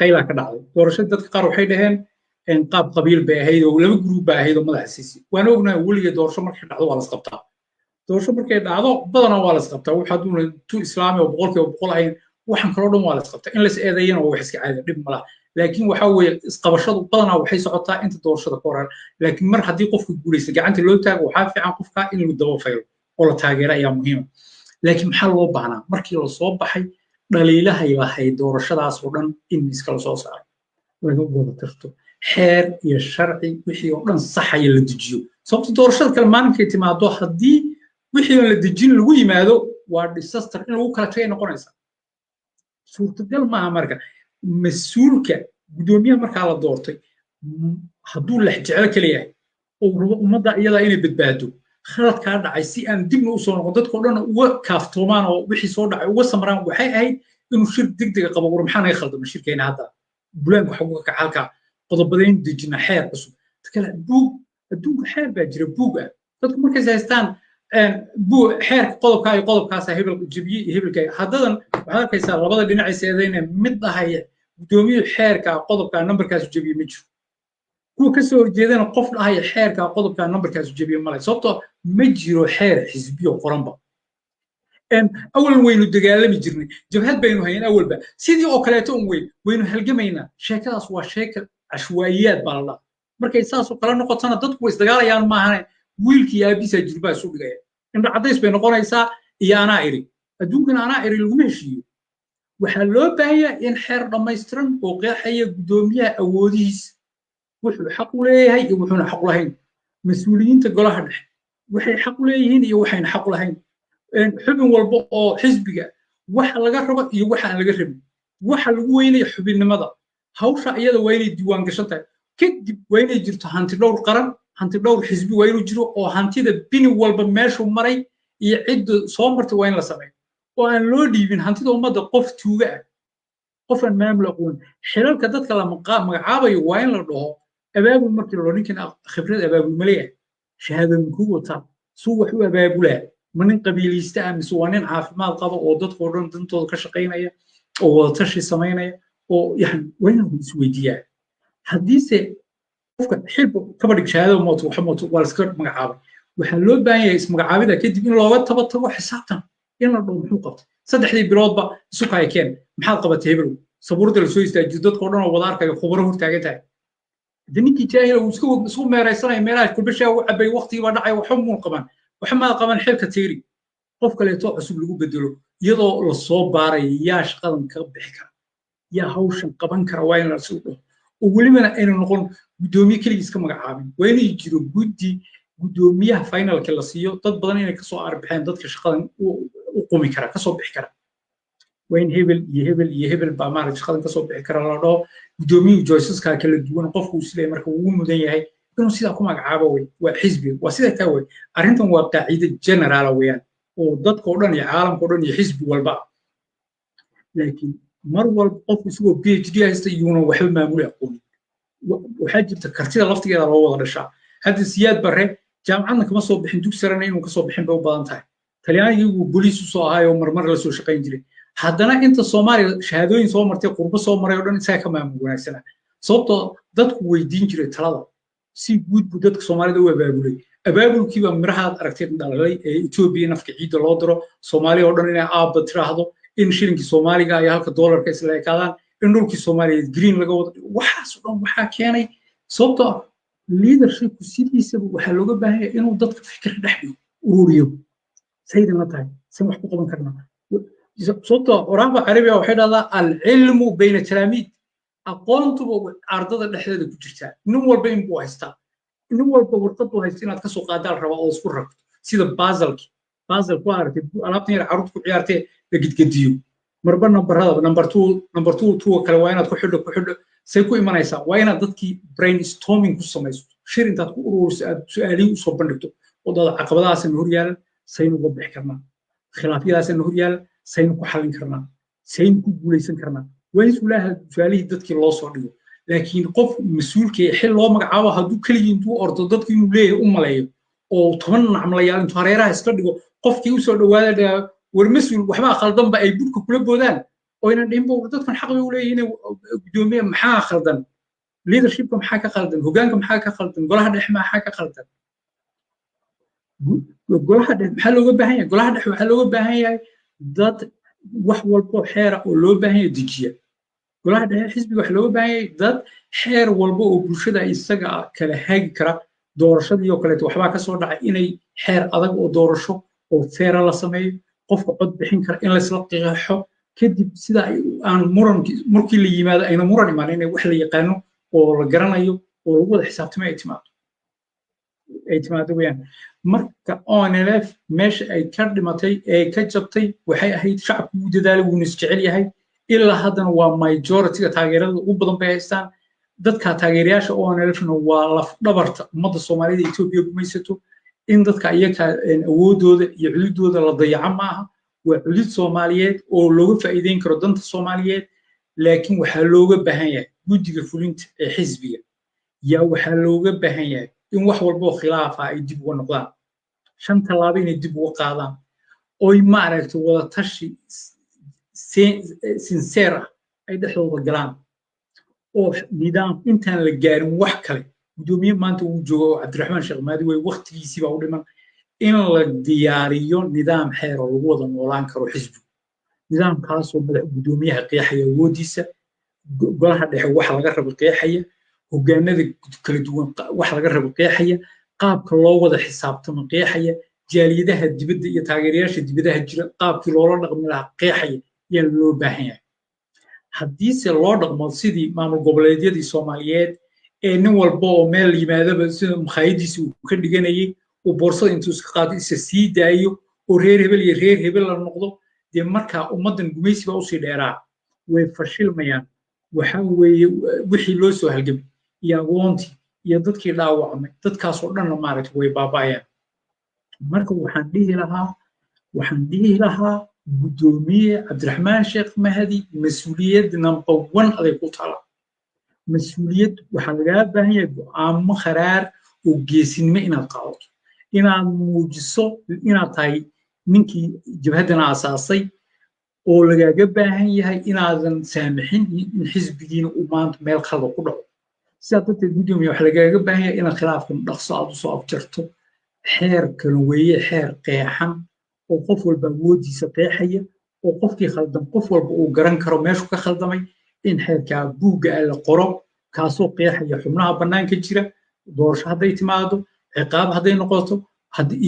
qaylaa ka dhacday doorashadii dadka qaar waxay dhaheen qaab qabiil bay ahayd oo laba gruub baa ahayd oo madaxa siisi waan ognahay weligeed doorasho markay dhacdo waa la isqabtaa doorasho markay dhacdo badanaa waa la isqabtaa wax hadduuna tu islaami oo boqolkiiba boqol ahayn waxaan kaloo dhan waa la isqabtaa in la is eedeeyana waa wax iska caada dhib malaha laakiin waxa weeye isqabashadu badanaa waxay socotaa inta doorashada ka horan laakiin mar haddii qofka guulaysta gacanta loo taago waxaa fiican qofka in lagu daba faylo oo la taageero ayaa muhiima laakiin maxaa loo baahnaa markii la soo baxay dhaliilahay lahayd doorashadaas oo dhan in miiska la soo saaro laga wada tirto xeer iyo sharci wixii oo dhan saxaya la dejiyo sababta doorashada kale maalinkay timaado haddii wixii aan la dejin lagu yimaado waa disaster in lagu kala tagay noqonaysa suurtagal maaha marka mas-uulka guddoomiyaha markaa la doortay hadduu lex jeclo kale yahay oo rabo ummadda iyadaa inay badbaado khaladkaa dhacay si aan dibna usoo noqon dadkao dhan uga kaaftoomaan oo wixii soo dhacay uga samraan waxay ahayd inuu shir degdega qabo war maxaa naga khaldama shirkeena hadda bulaanka waxa uga kaca halkaa qodobadayn dejina xeer cusub kale adduunka xeer baa jira buug ah dadku markays haystaan xeerka qodobka iyo qodobkaasa hebelka jebiyey iyo hebelka haddadan waxaad arkaysaa labada dhinacaysa eedayna mid dhahaya guddoomiye xeerka qodobka nambarkaasu jebiye ma jiro kuwa kasoo horjeedana qof dhahaya xeerka qodobka nambarkaasu jebiye male sababtoo ma jiro xeer xisbiyo qoranba awalan waynu dagaalami jirnay jabhad baynu hayeen awalba sidii oo kaleeto un waynu halgamaynaa sheekadaas waa sheeka cashwaayiyaad baa la dhaha markay saasoo kale noqotana dadku way isdagaalayaan maahane wiilkii aabisaa jirbaa isu dhigaya indha caddays bay noqonaysaa iyo anaa iri adduunkana anaa iri laguma heshiiyo waxaa loo baahanyaa in xeer dhammaystiran oo qeexaya guddoomiyaha awoodihiisa wuxuu xaq u leeyahay iyo wuxuuna xaq u lahayn mas-uuliyiinta golaha dhexe waxay xaq u leeyihiin iyo waxayna xaq u lahayn xubin walba oo xisbiga waxa laga rabo iyo waxa aan laga rabin waxa lagu weynaya xubinnimada hawsha iyada waa inay diiwaan gashan tahay kadib waa inay jirto hanti dhowr qaran hanti dhowr xisbi waa inuu jiro oo hantida bini walba meeshuu maray iyo cidda soo martay waa in la sameeyo oo aan loo dhiibin hantida ummadda qof tuuga ah qof aan maamul aqoon xilalka dadka la magacaabayo waa in la dhaho abaabul markii la dhaho ninkan khibrad abaabul ma leeyahay shahaadooyin kuu wataa suu wax u abaabulaa ma nin qabiilaysta ah mise waa nin caafimaad qaba oo dadkao dhan dantooda ka shaqaynaya oo wadatashi samaynaya oo yani waa inuu isweydiiyaa haddiise qofka xilba kaba dhig shahaadada mooto waxa mooto waa laska magacaabay waxaa loo baahan yahay ismagacaabida kadib in looga taba tago xisaabtan in la dhaho muxuu qabtay saddexdii biloodba isu kaya keen maxaad qabatay hebel sabuurda lasoo istaajiyo dadkao dhan oo wada arkayo khubaro hortaagan tahay de ninkii jaahila uu isku meeraysanaya meelaha kulbashaa u cabay waqtigiibaa dhacay waxba muun qaban waxa maa qaban xilka tiiri qof kaleeto cusub lagu bedelo iyadoo la soo baaray yaa shaqadan ka bixi kara yaa hawshan qaban kara waa in la soo dhaho oo welibana aynu noqon guddoomiye keligiis ka magacaabin waa inay jiro guddoomiyaha finalka la siiyo dad badan inay kasoo arbixeen dadka shaqadan u qumi kara kasoo bixi kara waa in hebel iyo hebel iyo hebel baa maaragta shaqadan kasoo bixi kara la dhaho guddoomiyuhu joysaska kala duwan qofku uu siday marka ugu mudan yahay inuu sidaa ku magacaabo wey waa xisbiga waa sidaa taa wey arrintan waa qaacido generaala weeyaan oo dadkao dhan iyo caalamkao dhan iyo xisbi walba laakiin mar walba qofku isagoo PhD haysta iyuuna waxba maamuli aqoonin waxaa jirta kartida laftigeeda loo wada dhashaa hadda siyaad barre jaamacadna kama soo bixin dug sarena inuu kasoo bixin bay u badan tahay talyaanigii uu boliis usoo ahaayoo marmar la soo shaqayn jiray haddana inta soomaaliya shahaadooyin soo martay qurbo soo maray oo dhan isaga ka maamul wanaagsana sababtoo dadku weydiin jiray talada si guud buu dadka soomaalida u abaabulay abaabulkiiba mirahaad aragtay dhalay ee Ethiopia nafka ciida loo diro Soomaaliya oo dhan inay aabba tiraahdo in shilinkii Soomaaliga ay halka dollarka isla ekaadaan in dhulkii Soomaaliya green laga wado waxaas oo dhan waxaa keenay sababtoo leadership sidiisaba waxaa looga baahan yahay inuu dadka fikir dhex dhigo ururiyo saydan la tahay san wax ku qaban karnaa sababtoo oraanba carabiga waxay dhahdaa al-ilmu bayna talaamiid aqoontuba ardada dhexdeeda ku jirtaa nin walba in buu haystaa nin walba warqad buu haysta inaad kasoo qaadaal rabaa oo isku ragto sida basel ku aragtay alaabtan yar carruurta ku ciyaartee la gidgediyo marba nambarada number 2 tuwa kale waa inaad ku xidho say ku imanaysaa waa inaad dadkii brainstorming ku samayso shir intaad ku ururiso aad su'aalihi usoo bandhigto oo dad caqabadahaasna hor yaalan saynu uga bixi karnaa khilaafyadaasna hor yaalan saynu ku xallin karnaa saynu ku guulaysan karnaa waa in su'aalihii dadkii loo soo dhigo laakiin qof mas'uulka xil loo magacaabo hadduu keligii intuu ordo dadkii inuu leeyahay u maleeyo oo 10 nacmalayaal intuu hareeraha iska dhigo qofkii usoo dhawaada war mas'uul waxba khaldan ba ay budka kula boodaan oo inaan dhihinba dadkan xaq bay u leeyihiin gudoomiye maxaa khaldan leadershipka maxaa ka khaldan hoggaanka maxaa ka khaldan golaha dhexe maxaa ka khaldan golaha dhexe maxaa looga baahan yahay golaha dhexe waxaa looga baahan yahay dad wax walbo xeera oo loo baahan yahay dejiya golaha dhexe xisbiga waxaa looga baahan yahay dad xeer walbo oo bulshada isaga kala hagi kara doorashadii oo kaleeto waxbaa ka soo dhacay inay xeer adag oo doorasho oo feera la sameeyo qofka cod bixin kara in la isla qiixo kadib sida aan markii la yimaado ayna muran imaan inay wax la yaqaano oo la garanayo oo lagu wada xisaabtamo ay timaado weeyaan marka ONLF meesha ay ka dhimatay ee ka jabtay waxay ahayd shacabku u dadaalay wuuna isjecel yahay ilaa haddana waa majority-ga taageerada ugu badan bay haystaan dadka taageerayaasha ONLF-na waa laf dhabarta ummadda Soomaalida Itoobiya gumaysato in dadka iyaga awoodooda iyo cududooda la dayaco maaha waa cudud Soomaaliyeed oo looga faa'iideyn karo danta Soomaaliyeed laakiin waxaa looga baahan yahay guddiga fulinta ee xisbiga yaa waxaa looga baahan yahay in wax walba oo khilaaf ah ay dib uga noqdaan 5 tallaabo inay dib uga qaadaan oo maaragtay wada tashi sincere ah ay dhexdooda galaan oo nidaam intaan la gaarin wax kale gudoomiye maanta uu joogo Cabdiraxmaan Sheekh Maadi way waqtigiisii baa u dhiman in la diyaariyo nidaam xeer oo lagu wada noolaan karo xisbiga nidaamkaas oo madax gudoomiyaha qeexaya awoodiisa golaha dhexe waxa laga rabo qeexaya hoggaanada kala duwan waxa laga rabo qeexaya qaabka loo wada xisaabtamo qeexaya jaaliyadaha dibadda iyo taageerayaasha dibadaha jira qaabkii loola dhaqmi lahaa qeexaya yaa loo baahan yahay haddiise loo dhaqmo sidii maamul goboleedyadii Soomaaliyeed ee nin walba oo meel yimaadaba sida makhaayadiisa uu ka dhiganayay oo boorsada intuu iska qaado isa sii daayo oo reer hebel la noqdo dee markaa ummaddan gumaysi baa usii dheeraa way fashilmayaan waxaa weeye wixii loo soo halgamay iyo agoontii iyo dadkii dhaawacmay dadkaasoo dhanna maaragtay way baaba'ayaan marka waxaan dhihi lahaa gudoomiye Cabdiraxmaan Sheekh Mahdi mas'uuliyad number 1 aday ku taala mas'uuliyad waxaa laga baahan yahay go'aamo kharaar oo geesinimo inaad qaadato inaad muujiso inaad tahay ninkii jabhadana asaasay oo lagaga baahan yahay inaadan saamixin in xisbigiina uu maanta meel khalad ku dhaco sidaa darteed gudoomiye waxaa lagaga baahan yahay inaad khilaafkan dhaqso aad usoo afjarto xeer kala weeye xeer qeexan oo qof walba awoodiisa qeexaya oo qofkii khaldan qof walba uu garan karo meeshu ka khaldamay in xeerkaa buugga la qoro kaasoo qeexaya xubnaha bannaanka jira doorasho hadday timaado ciqaab hadday noqoto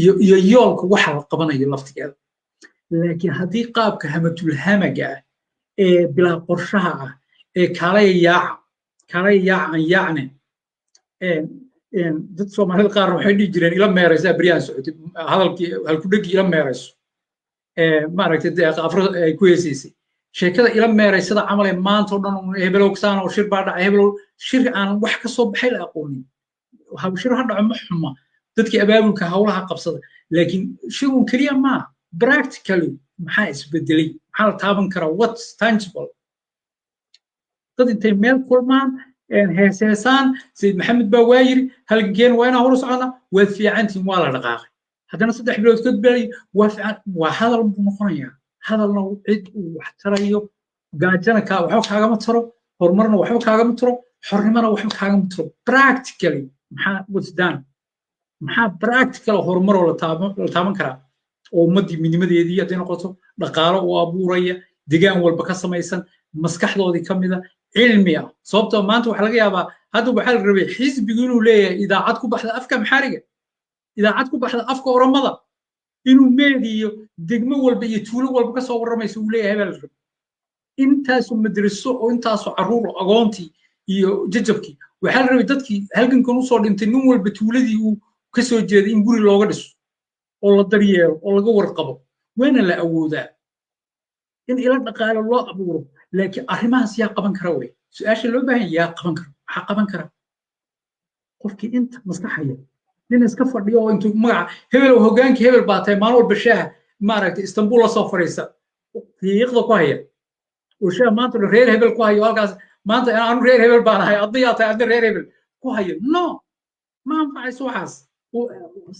iyo yoolka waxa la qabanayo laftigeeda laakiin haddii qaabka hamatulhamaga ah ee bilaa qorshaha ah ee kaalaya yaacne dad Soomaalida qaar waxay dhihi jireen ila meeraysaa bariyaan socotay hadalkii halku dhagi ila meerayso maaragtay afro ay ku heesaysay sheekada ila meeraysada camal ee maanta oo dhan hebel ogsan oo shir baa dhacay hebel shir aan wax ka soo baxay la aqoonin waxa shir ha dhaco ma xuma dadkii abaabulka hawlaha qabsada laakiin shirun kaliya ma practically maxaa isbedelay maxaa la taaban karaa what's tangible dad intay meel kulmaan heesaan sayid maxamed baa waa yiri halgeen waa inaan hor socona waa fiicantiin waa la dhaqaaqay haddana 3 bilood ka dibay waa hadal buu noqonayaa hadalna cid uu wax tarayo gaajana waxba kaagama taro horumarna waxba kaagama taro xornimana waxba kaagama taro practically what's done maxaa practical horumar oo la taaban karaa oo ummadii midnimadeedii hadday noqoto dhaqaalo oo abuuraya deegaan walba ka samaysan maskaxdoodii ka mida cilmi ah sababtoo maanta waxa laga yaabaa hadda waxa la rabay xisbigu inuu leeyahay idaacad ku baxda afka maxariga idaacad ku baxda afka Oromada inuu meediyo degmo walba iyo tuulo walba ka soo waramayso uu leeyahay baa la rabay intaas madraso oo intaas caruur agoontii iyo jajabkii waxa la rabay dadkii halgankan u soo dhintay nin walba tuuladii uu ka soo jeeday in guri looga dhiso oo la daryeelo oo laga warqabo waana la awoodaa in ila dhaqaale loo abuuro laakiin arrimahaas yaa qaban kara wey su-aasha loo baahan yaa qaban kara maxaa qaban kara qofkii inta maskaxaya nin iska fadhiyo oo intuu magaca hebel hogaankii hebel baa tahay maalin walba shaaha maaragtay istanbul la soo fadhiista qiiqda ku haya oo shaaha maanta reer hebel ku hayo halkaas maanta anu reer hebel baan ahay adiyaa tahay adna reer hebel ku hayo no ma anfacayso waxaas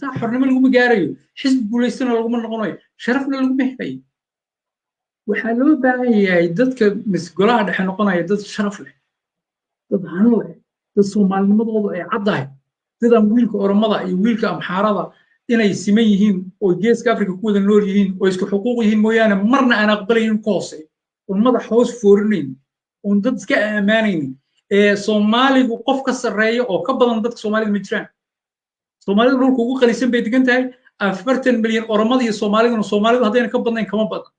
saa xornimo laguma gaarayo xisbi guulaystana laguma noqonayo sharafna laguma helayo waxaa loo baahan yahay dadka golaha dhexe noqonaya dad sharaf leh dad hano leh dad soomaalinimadoodu ay caddahay dadaan wiilka oromada iyo wiilka amxaarada inay siman yihiin oo geeska afrika ku wada nool yihiin oo isku xuquuq yihiin mooyaane marna aan aqbalaynin ka hooseeyo oon madax hoos foorinayn oon dad iska ammaanaynin soomaaligu qof ka sarreeya oo ka badan dadka soomaalida ma jiraan soomaalida dhulka ugu qalisan bay degan tahay 40 milyan oromada iyo soomaaliduna soomaalidu haddayna ka badnayn kama badan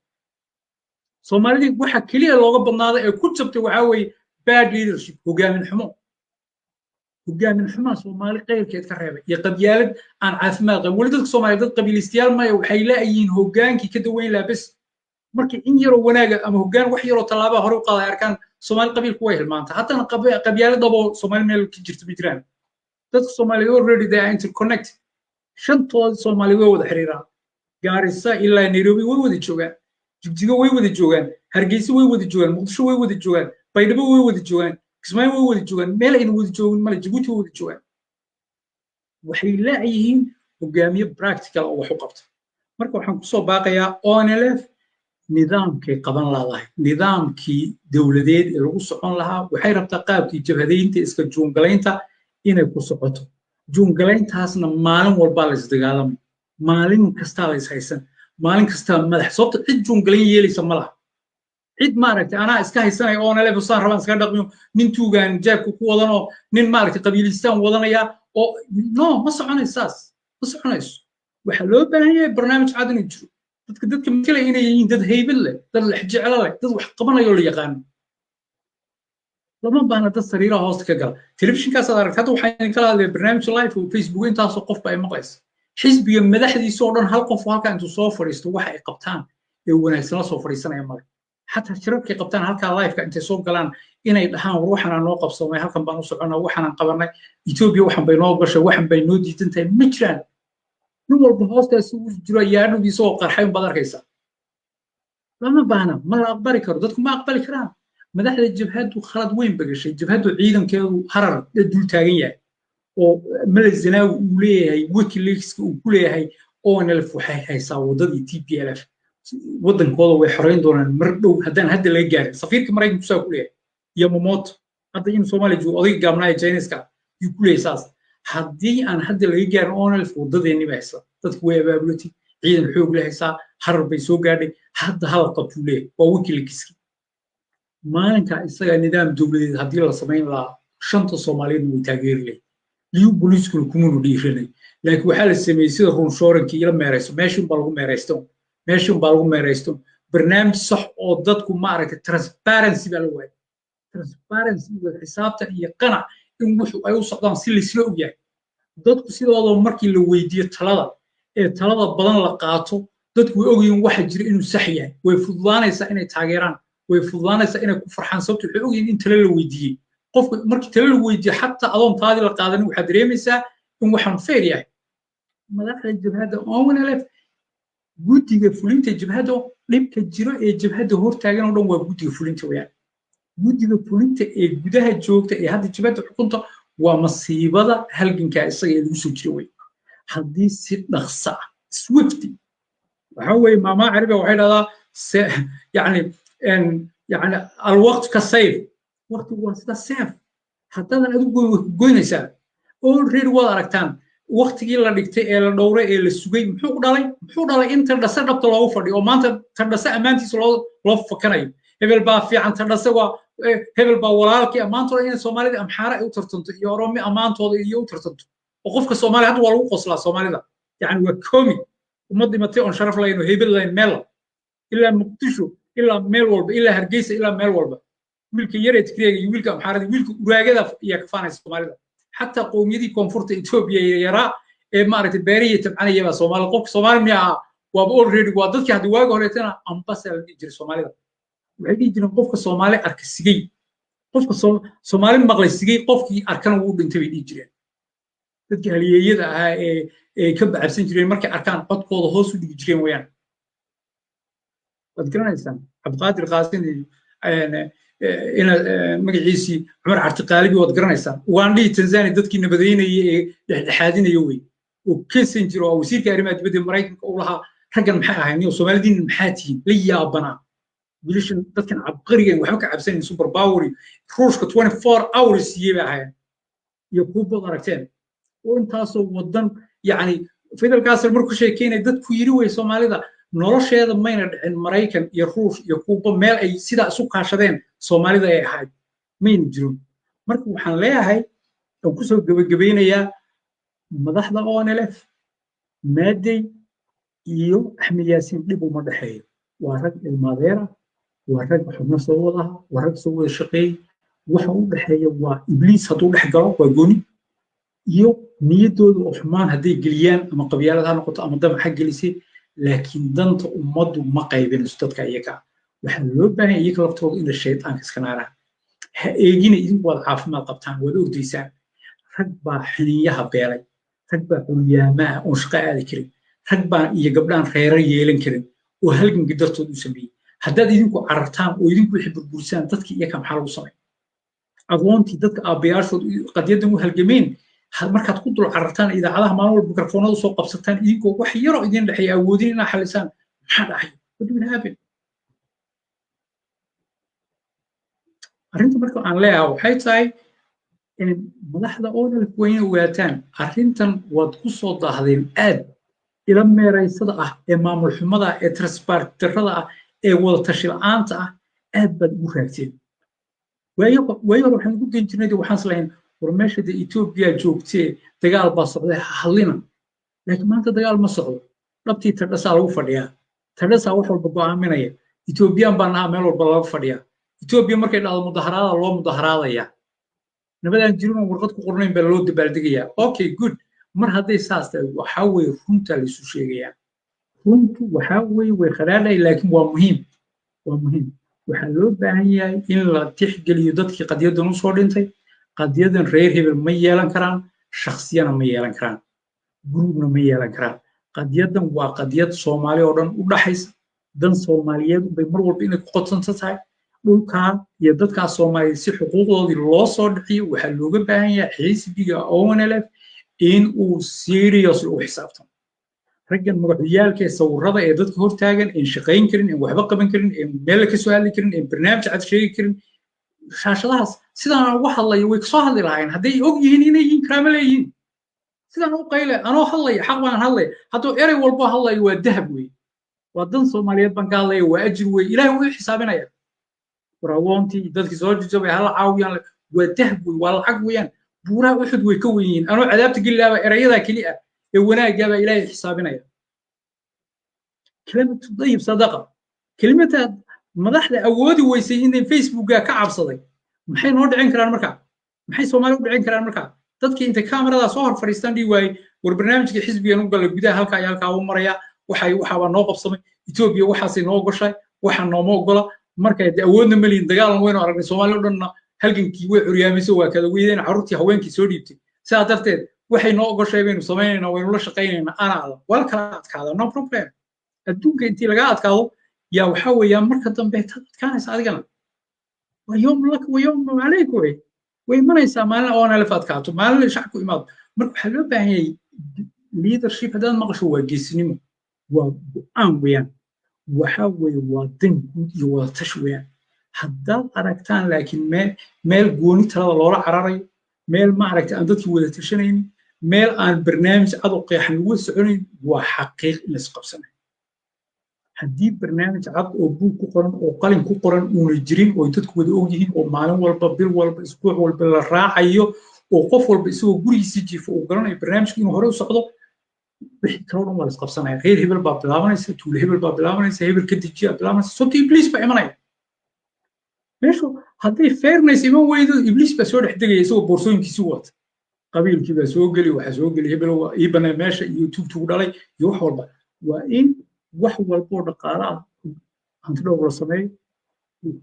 soomaalidii waxa keliya looga badnaada ee ku jabtay waxaa weeye bad leadership hogaamin xumo soomaali qayrkeed ka reebay iyo qabyaalad aan caafimaad qabin weli dadka soomaaliya dad qabiilistayaal maya waxay laayihiin hogaankii ka daweyn lahaa bes markii in yaroo wanaaga ama hogaan wax yaroo tallaabaa hore u qaaday arkaan soomaali qabiilku way hilmaanta haddana qabyaaladaboo soomaali meel ka jirta ma jiraan dadka soomaaliya already they are interconnected shantood soomaali way wada xiriiraan gaarisa ilaa nairobi way wada joogaan jigjigo way wada joogaan hargeysa way wada joogaan muqdisho way wada joogaan baydhabo way wada joogaan kismaayo way wada joogaan meel ayna wada joogin male jabuuti way wada joogaan waxay laayihiin hogaamiye practical oo wax u qabta marka waxaan kusoo baaqayaa onlf nidaamkay qaban laadahay nidaamkii dowladeed ee lagu socon lahaa waxay rabtaa qaabkii jabhadeynta iska juungalaynta inay ku socoto juungalayntaasna maalin walbaa la isdagaalamo maalin kastaa la ishaysan maalin kastaa madax sababta cid juungalayn yeelaysa ma laha cid maaragtay anaa iska haysanaya onlf saan rabaan iska dhaqmiyo nin tuugaan jaabka ku wadanoo nin maaragtay qabiilistaan wadanaya oo no ma soconayso saas ma soconayso waxaa loo baahan yahay barnaamij cad inuu jiro dadka makala inay yihiin dad haybad leh dad lexjeclo leh dad wax qabanayoo la yaqaano lama baahna dad sariiraha hoosta ka gala telefishinkaasaad aragta hadda waxaa idin kala hadlaya barnaamij live oo facebook intaasoo qofba ay maqlaysa xisbiga madaxdiisa oo dhan hal qof halkaa intuu soo fadhiisto waxa ay qabtaan ee wanaagsan la soo fadhiisanaya male xataa shirarkay qabtaan halkaa liveka intay soo galaan inay dhahaan war waxaanaa noo qabsamay halkan baan u soconnaa waxaanaan qabanay etoobiya waxan bay noo gashay waxan bay noo diidan tahay ma jiraan nin walba hoostaasi uu jiro yaadhowdii isagoo qarxay baad arkaysaa lama baahna ma la aqbali karo dadku ma aqbali karaan madaxda jabhaddu khalad weyn bagashay jabhaddu ciidankeedu harar dul taagan yahay oo malak zanaawi uu leeyahay wikileakska uu ku leeyahay onlf waxay haysaa waddadii tplf waddankooda way xoreyn doonaan mar dhow haddaan hadda laga gaarin safiirka maraykanku saa ku leeyahay yamamoto hadda in soomaaliya joogo odayga gaabnaayo jiniska yuu ku leeyahay saas haddii aan hadda laga gaarin onlf waddadeennii ba haysaa dadku way abaabulatay ciidan xoog la haysaa harar bay soo gaadhay hadda hala qabtuu leeyahay waa wikileakski maalinka isaga nidaam dowladeed haddii la samayn lahaa shanta soomaaliyeedna way taageeri lahayd liyu booliiskuna kumunu dhiiranay laakiin waxaa la sameeyey sida runshoorankii ila meeraysto meeshin baa lagu meeraysto barnaamij sax oo dadku maaragtay transparency baa la waayay transparency waa xisaabtan iyo qanac in wuxuu ay u socdaan si laysla ogyahay dadku sidooda markii la weydiiyo talada ee talada badan la qaato dadku way ogyihiin waxa jira inuu sax yahay way fududaanaysaa inay taageeraan way fududaanaysaa inay ku farxaan sababta waxay ogyihiin in talo la weydiiyey qofku markii talo la weydiiyo xataa adoon taadii la qaadanin waxaad dareemaysaa in waxaan feer yahay madaxda jabhadda onlf guddiga fulinta jabhadda dhibka jiro ee jabhadda hortaagan oo dhan waa guddiga fulinta weyaan guddiga fulinta ee gudaha joogta ee hadda jabhadda xukunta waa masiibada halgankaa isaga ee lagu soo jiro wey haddii si dhaqsa ah swifty waxaa weeye maamaa carabiga waxay dhahdaa yani alwaqt ka sayf waqtigu waa sida seef haddaadan adigu goynaysaa already waad aragtaan waqtigii la dhigtay ee la dhowray ee la sugay muxuu dhalay in tardhase dhabta loogu fadhiyo oo maanta tardhase ammaantiisa loo fakanayo hebel baa fiican tardhase waa hebel baa walaalkii ammaantooda in soomaalida amxaara ay u tartanto iyo oromi ammaantooda iyo u tartanto oo qofka soomaaliya hadda waa lagu qoslaa soomaalida yani waa comic ummad dhimatay oon sharaf lahayn oo heybad lahayn meel ilaa muqdisho ilaa meel walba ilaa hargeysa ilaa meel walba wiilka yar ee tigreega iyo wiilka amxaarada wiilka uraagada ayaa ka faanaysa soomaalida حتى قوميدي كونفورت إثيوبيا يرى ما أردت بارية تبعني يا سومال قف سومال ميا waaba already waa dadkii hadda waaga horeetana ambassador la dhihi jiray soomaalida waxay dhihi jireen qofka soomaali arka sigay qofka soomaali maqlay sigay qofkii arkana wuu dhintay bay dhihi jireen dadkii halyeeyada ahaa ee ka bacabsan jireen markay arkaan codkooda hoos u dhigi jireen wayaan waad garanaysaan cabdiqaadir qaasin ina magaciisii cumar cartiqaalibi waad garanaysaan ugandhihii tanzania dadkii nabadeynaya ee dhexdhexaadinaya wey oo kesan jiro oo wasiirka arrimaha dibadda maraykanka u lahaa raggan maxay ahayn iyo soomaalidiin maxaa tihiin la yaabanaa wiilashan dadkan cabqarigan waxba ka cabsanayn super power ruushka 24 hours siiyey bay ahayn iyo kuubad aragteen oo intaasoo wadan yacni fidel castro markuu sheekeynaya dadku yiri wey soomaalida nolosheeda mayna dhicin maraykan iyo ruush iyo kuuba meel ay sidaa isu kaashadeen soomaalida ay ahayd mayna jirin marka waxaan leeyahay aan kusoo gabagabeynayaa madaxda ONLF maadey iyo axmed yaasiin dhib uma dhexeeyo waa rag ilmaadeera waa rag xubno soo wadaha waa rag soo wada shaqeey waxa u dhexeeya waa ibliis hadduu dhex galo waa gooni iyo niyaddooda oo xumaan hadday geliyaan ama qabyaalad ha noqoto ama damac ha gelisay laakiin danta ummaddu ma qaybinayso dadka iyaga waxaa loo baahan iyaga laftooda in shaydaanka iska naaraan ha eegina idinku waad caafimaad qabtaan waad ordaysaan rag baa xiniyaha beelay rag baa curyaamaa oon shaqo aadi karin rag baan iyo gabdhaan reero yeelan karin oo halganka dartood u sameeyey haddaad idinku carartaan oo idinku wixii burburisaan dadkii iyaga maxaa lagu samay agoontii dadka aabbayaashood qadyadan u halgameen markaad ku dul carartaan idaacadaha maalin walba mikrofoonada soo qabsataan idinkoo wax yaroo idin dhexeeya awoodin inaad xalisaan maxaa dhacay what will happen arrinta marka aan leeyahay waxay tahay in madaxda ONLF wayna ogaataan arrintan waad ku soo daahdeen aad ila meeraysada ah ee maamul xumada ee transparent darrada ah ee wada tashi la'aanta ah aad baad ugu raagteen waayo waxaan ugu dayn jirnay waxaan islahayn war meesha de Ethiopia joogtee dagaal baa socday hallina laakiin maanta dagaal ma socdo dhabtii tadhasaa lagu fadhiyaa tadhasaa wax walba go'aaminaya Ethiopian baan nahaa meel walba laga fadhiyaa Ethiopia markay dhacdo mudaharaada loo mudaharaadaya nabadaan jirin oo warqad ku qornayn baa loo dabaaldegayaa okay good mar hadday saas tahay waxaa weeye runta la isu sheegayaa runtu waxaa weeye way kharaadhay laakiin waa muhiim waxaa loo baahan yahay in la tixgeliyo dadkii qadyadan u soo dhintay qadyadan reer hebel ma yeelan karaan shakhsiyana ma yeelan karaan gruubna ma yeelan karaan qadyadan waa qadyad soomaali oo dhan u dhaxaysa dan soomaaliyeed bay mar walba inay ku qodsanta tahay dhulkaa iyo dadkaas soomaaliyeed si xuquuqdoodii loo soo dhixiyo waxaa looga baahan yahay xisbiga ONLF in uu seriously u xisaabtamo raggan magacyaalka ee sawirada ee dadka hortaagan in shaqayn karin in waxba qaban karin in meel ka soo hadli karin in barnaamij cad sheegi karin shaashadahaas sidaan ugu hadlayo way kasoo hadli lahayn hadday og yihiin inay yihiin karaama leeyihiin sidaan u qayle anoo hadlaya xaq baan hadlaya hadduu erey walbo hadlayo waa dahab wey waa dan soomaaliyeed baan ka hadlaya waa ajir wey ilaahay wuu xisaabinaya warawoontii dadkii soo jijabay hala caawiyaan waa dahab wey waa lacag weeyaan buuraha uxud way ka wen yihiin anoo cadaabta geli lahaaba erayadaa keli ah ee wanaaggaabaa ilaahay xisaabinaya kelimatu dayib sadaqa kelimataad madaxda awoodi weysay inay facebookga ka cabsaday maxay noo dhicin karaan markaa maxay soomaali u dhicin karaan markaa dadkii intay kaamaradaa soo hor fadhiistaan dhii waayey war barnaamijka xisbigan u galay gudaha halkaa iyo halkaa u maraya waxaabaa noo qabsamay Ethiopia waxaasay noo gashay waxaa nooma ogola markay awoodna malihin dagaalan weynu aragnay soomaali o dhanna halgankii way curyaamayso waa kala weydeen carruurtii haweenkii soo dhiibtay sidaa darteed waxay noo ogoshay baynu samaynaynaa waynu la shaqaynaynaa anaada wala kala adkaada no problem adduunka intii laga adkaado yaa waxaa weeyaan marka dambe tad adkaanaysa adigana waa yoom laka wa yoom calayk wey way imanaysaa maalin ONLF adkaato maalin shacabku imaado marka waxaa loo baahan yahay leadership haddaad maqasho waa geesinimo waa go'aan weeyaan waxaa weeye waa dan guud iyo wada tash weeyaan haddaad aragtaan laakiin meel gooni talada loola cararayo meel ma aragta aan dadkii wada tashanaynin meel aan barnaamij cad oo qeexan lagu soconayn waa xaqiiq in lais qabsanayo haddii barnaamij cad oo buug ku qoran oo qalin ku qoran uuna jirin oo dadku wada og yihiin oo maalin walba bil walba isbuuc walba la raacayo oo qof walba isagoo gurigiisii jiifo uu garanayo barnaamijka inuu hore u socdo wixii kaloo dhan waa lais qabsanaya reer hebel baa bilaabanaysa tuule hebel baa bilaabanaysa hebel ka dejiya bilaabanaysa sababta ibliis baa imanaya meeshu hadday fairness iman weydo ibliis baa soo dhex degaya isagoo boorsooyinkiisi wata qabiilkii baa soo geli waxaa soo geli hebel ii banay meesha iyo tugtug dhalay iyo wax walba waa in wax walbo dhaqaale ah hanti dhowr la sameeyo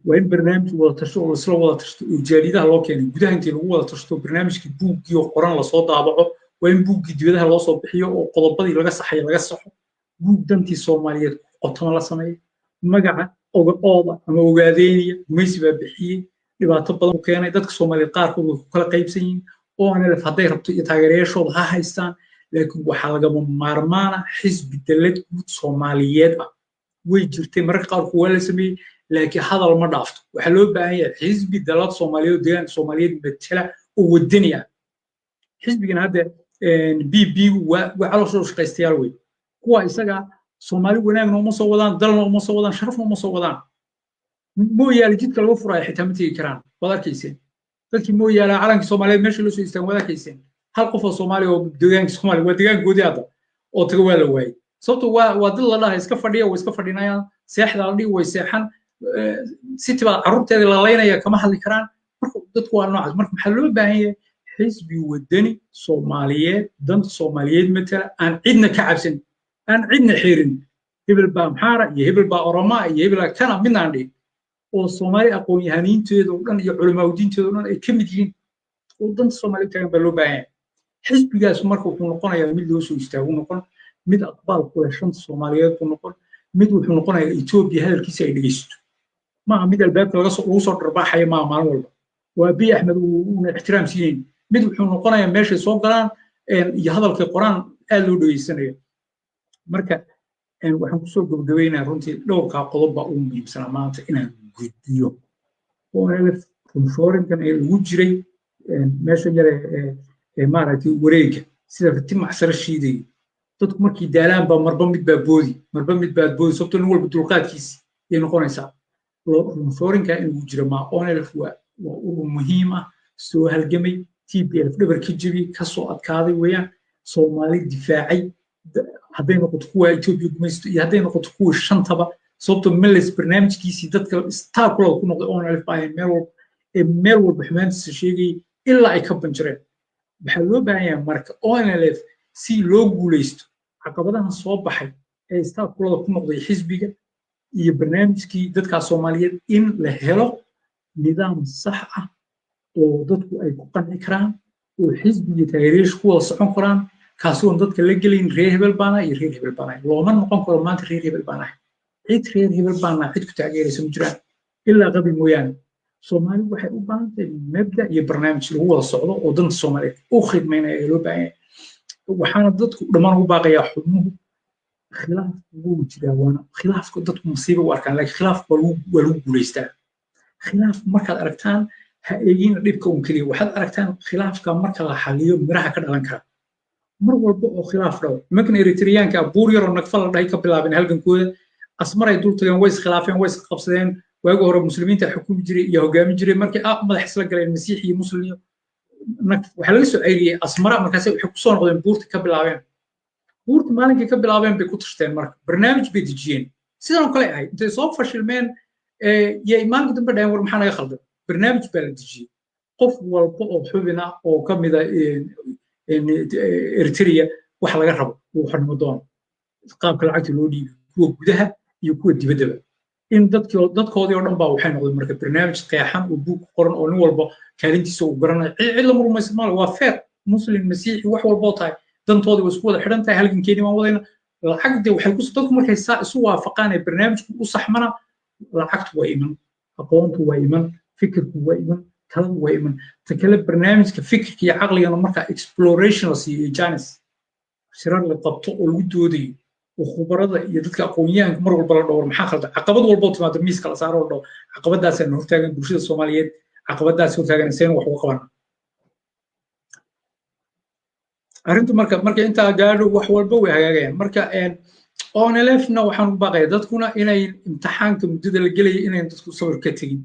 waa in barnaamij wada tasho oo isla wada tashto oo jaaridaha loo keenay gudaha intii lagu wada tashto barnaamijkii buuggii oo qoran lasoo daabaco waa in buuggii dibadaha loo soo bixiyo oo qodobadii laga saxay laga saxo buug dantii Soomaaliyeed qotoma la sameeyo magaca ooda ama ogaadeynaya gumaysi baa bixiyey dhibaato badan u keenay dadka Soomaaliyeed qaarkood way ku kala qaybsan yihiin oo aan ilaa hadday rabto iyo taageerayaashooda ha haystaan laakiin waxaa lagama maarmaana xisbi dawlad guud Soomaaliyeed ah way jirtay mararka qaarkood waa la sameeyey laakiin hadal ma dhaafto waxaa loo baahan yahay xisbi dawlad Soomaaliyeed oo deegaanka Soomaaliyeed matala oo wadani ah xisbigan hadda BB waa caloosha shaqaystayaal way kuwa isaga Soomaali wanaagna uma soo wadaan dalna uma soo wadaan sharafna uma soo wadaan mooyaale jidka lagu furayo xitaa ma tegi karaan wada arkayseen dadkii mooyaale calankii Soomaaliyeed meesha loo soo istaan wada arkayseen hal qof oo Soomaali oo deegaanka Soomaaliya waa deegaankoodii hadda oo taga waa la waayay sababtoo waa dad la dhahay iska fadhiya way iska fadhinayaan seexda la dhigi way seexan sitiba carruurteeda la leynaya kama hadli karaan marka dadku waa noocaas marka maxaa loo baahan yahay xisbi wadani Soomaaliyeed danta Soomaaliyeed matala aan cidna ka cabsan aan cidna xirin hebel baa maxaara iyo hebel baa Oromo iyo hebel kana midnaan dhig oo Soomaali aqoon yahaniinteedu dhan iyo culimada diinteedu dhan ay ka mid yihiin oo danta Soomaaliyeed tagan baa loo baahan yahay xisbigaas marka wuxuu noqonayaa mid loo soo istaago noqon mid aqbal ku leh shanta Soomaaliyeed ku noqon mid wuxuu noqonayaa Itoobiya hadalkiisa ay dhageysto ma mid albaabka laga soo dharbaaxay ma maalin walba waa Abiy Ahmed uu ixtiraam siiyay mid wuxuu noqonayaa meesha soo galaan iyo hadalka Quraan aad loo dhageysanayo marka waxaan ku soo gabagabeynaa runtii dhowrka qodob baa ugu muhiimsan maanta inaan gudbiyo oo conference-kan ay ugu jiray meesha yare maaragtay wareegga sida rati macsar shiiday dadku markii daalaan ba marba mid baa boodi sababtoo nin walba dulqaadkiisa ay noqonaysaa conference-ka in ugu jira ma onelf waa ugu muhiim ah soo halgamay TPLF dhabarkii jabi ka soo adkaaday weeyaan Soomaali difaacay hadday noqoto kuwa Itoobiya gumaysto iyo hadday noqoto kuwa shantaba sababtoo meles barnaamijkiisii dadka istaakula ku noqday onelf ay meel walba xumaantiisa sheegay ilaa ay ka banjareen waxaa loo baahan yahay marka onelf si loo guuleysto caqabadahan soo baxay ee istaakulada ku noqday xisbiga iyo barnaamijkii dadka Soomaaliyeed in la helo nidaam sax ah oo dadku ay ku qanci karaan oo xisbiga taageerayaashu ku wada socon karaan kaasoo dadka la gelin reer hebel baana iyo reer hebel baana looma noqon karo maanta reer hebel baana cid reer hebel baana cid ku taageeraysa ma jiraan ilaa qabi mooyaane Soomaali waxay u baahan tahay mabda iyo barnaamij lagu wada socdo oo danta Soomaaliyeed u khidmeynaya ee loo baahan yahay waxaana dadku dhammaan ugu baaqayaa xubnuhu khilaaf ugu jira waana khilaafku dadku musiibo u arkaan laakiin khilaaf waa lagu guuleystaa khilaaf markaad aragtaan ha eegina dhibka uun keliya waxaad aragtaan khilaafka marka la xaliyo miraha ka dhalan kara mar walba oo khilaaf dhaw nimankan Eritreyaanka buur yar oo nagfal la dhahay ka bilaabeen halgankooda asmar ay dul tageen way iskhilaafeen way isqabsadeen waagi hore muslimiinta xukumi jiray iyo hogaami jiray markii madax isla galeen masiix iyo muslim iyo waxa laga soo ceyriyay asmara markaas waxay ku soo noqdeen buurta ka bilaabeen buurta maalinkii ka bilaabeen bay ku tashteen marka barnaamij bay dejiyeen sidan oo kale ahayd intay soo fashilmeen yay maalinka dambe dhaheen war maxaa naga khaldan barnaamij baa la dejiyey qof walba oo xubina oo ka mid ah Eritrea wax laga rabo uu xornimo doono qaabka lacagta loo dhiibo kuwa gudaha iyo kuwa dibaddaba in dadkoodii oo dhan baa waxay noqdeen marka barnaamij qeexan oo buug qoran oo nin walba kaalintiisa uu garanayo cid la murmaysan maaha waa fair muslim masiixi wax walba oo tahay dantoodii waa isku wada xidhan tahay halgankeedii waan wadayna lacagdii waxay ku dadku markay saa isu waafaqaan ee barnaamijku u saxmana lacagtu waa iman aqoontu waa iman fikirku waa iman taladu waa iman ta kale barnaamijka fikirka iyo caqligana markaa exploration la siiyo janis shirar la qabto oo lagu doodayo وخبرة يدك أقوياء مرة والبلد محاخذ عقبات والبوت ما تميز كلا صار ولا عقبات داس إنه تاجن برشة الصوماليات عقبات داس هو تاجن إنسان وحوقنا أنتم مركا أنت قالوا وحول بوي هاي مركا أنا لفنا وحن بقى دتكونا إن امتحانكم جد الجلي إن تدخل صور كتير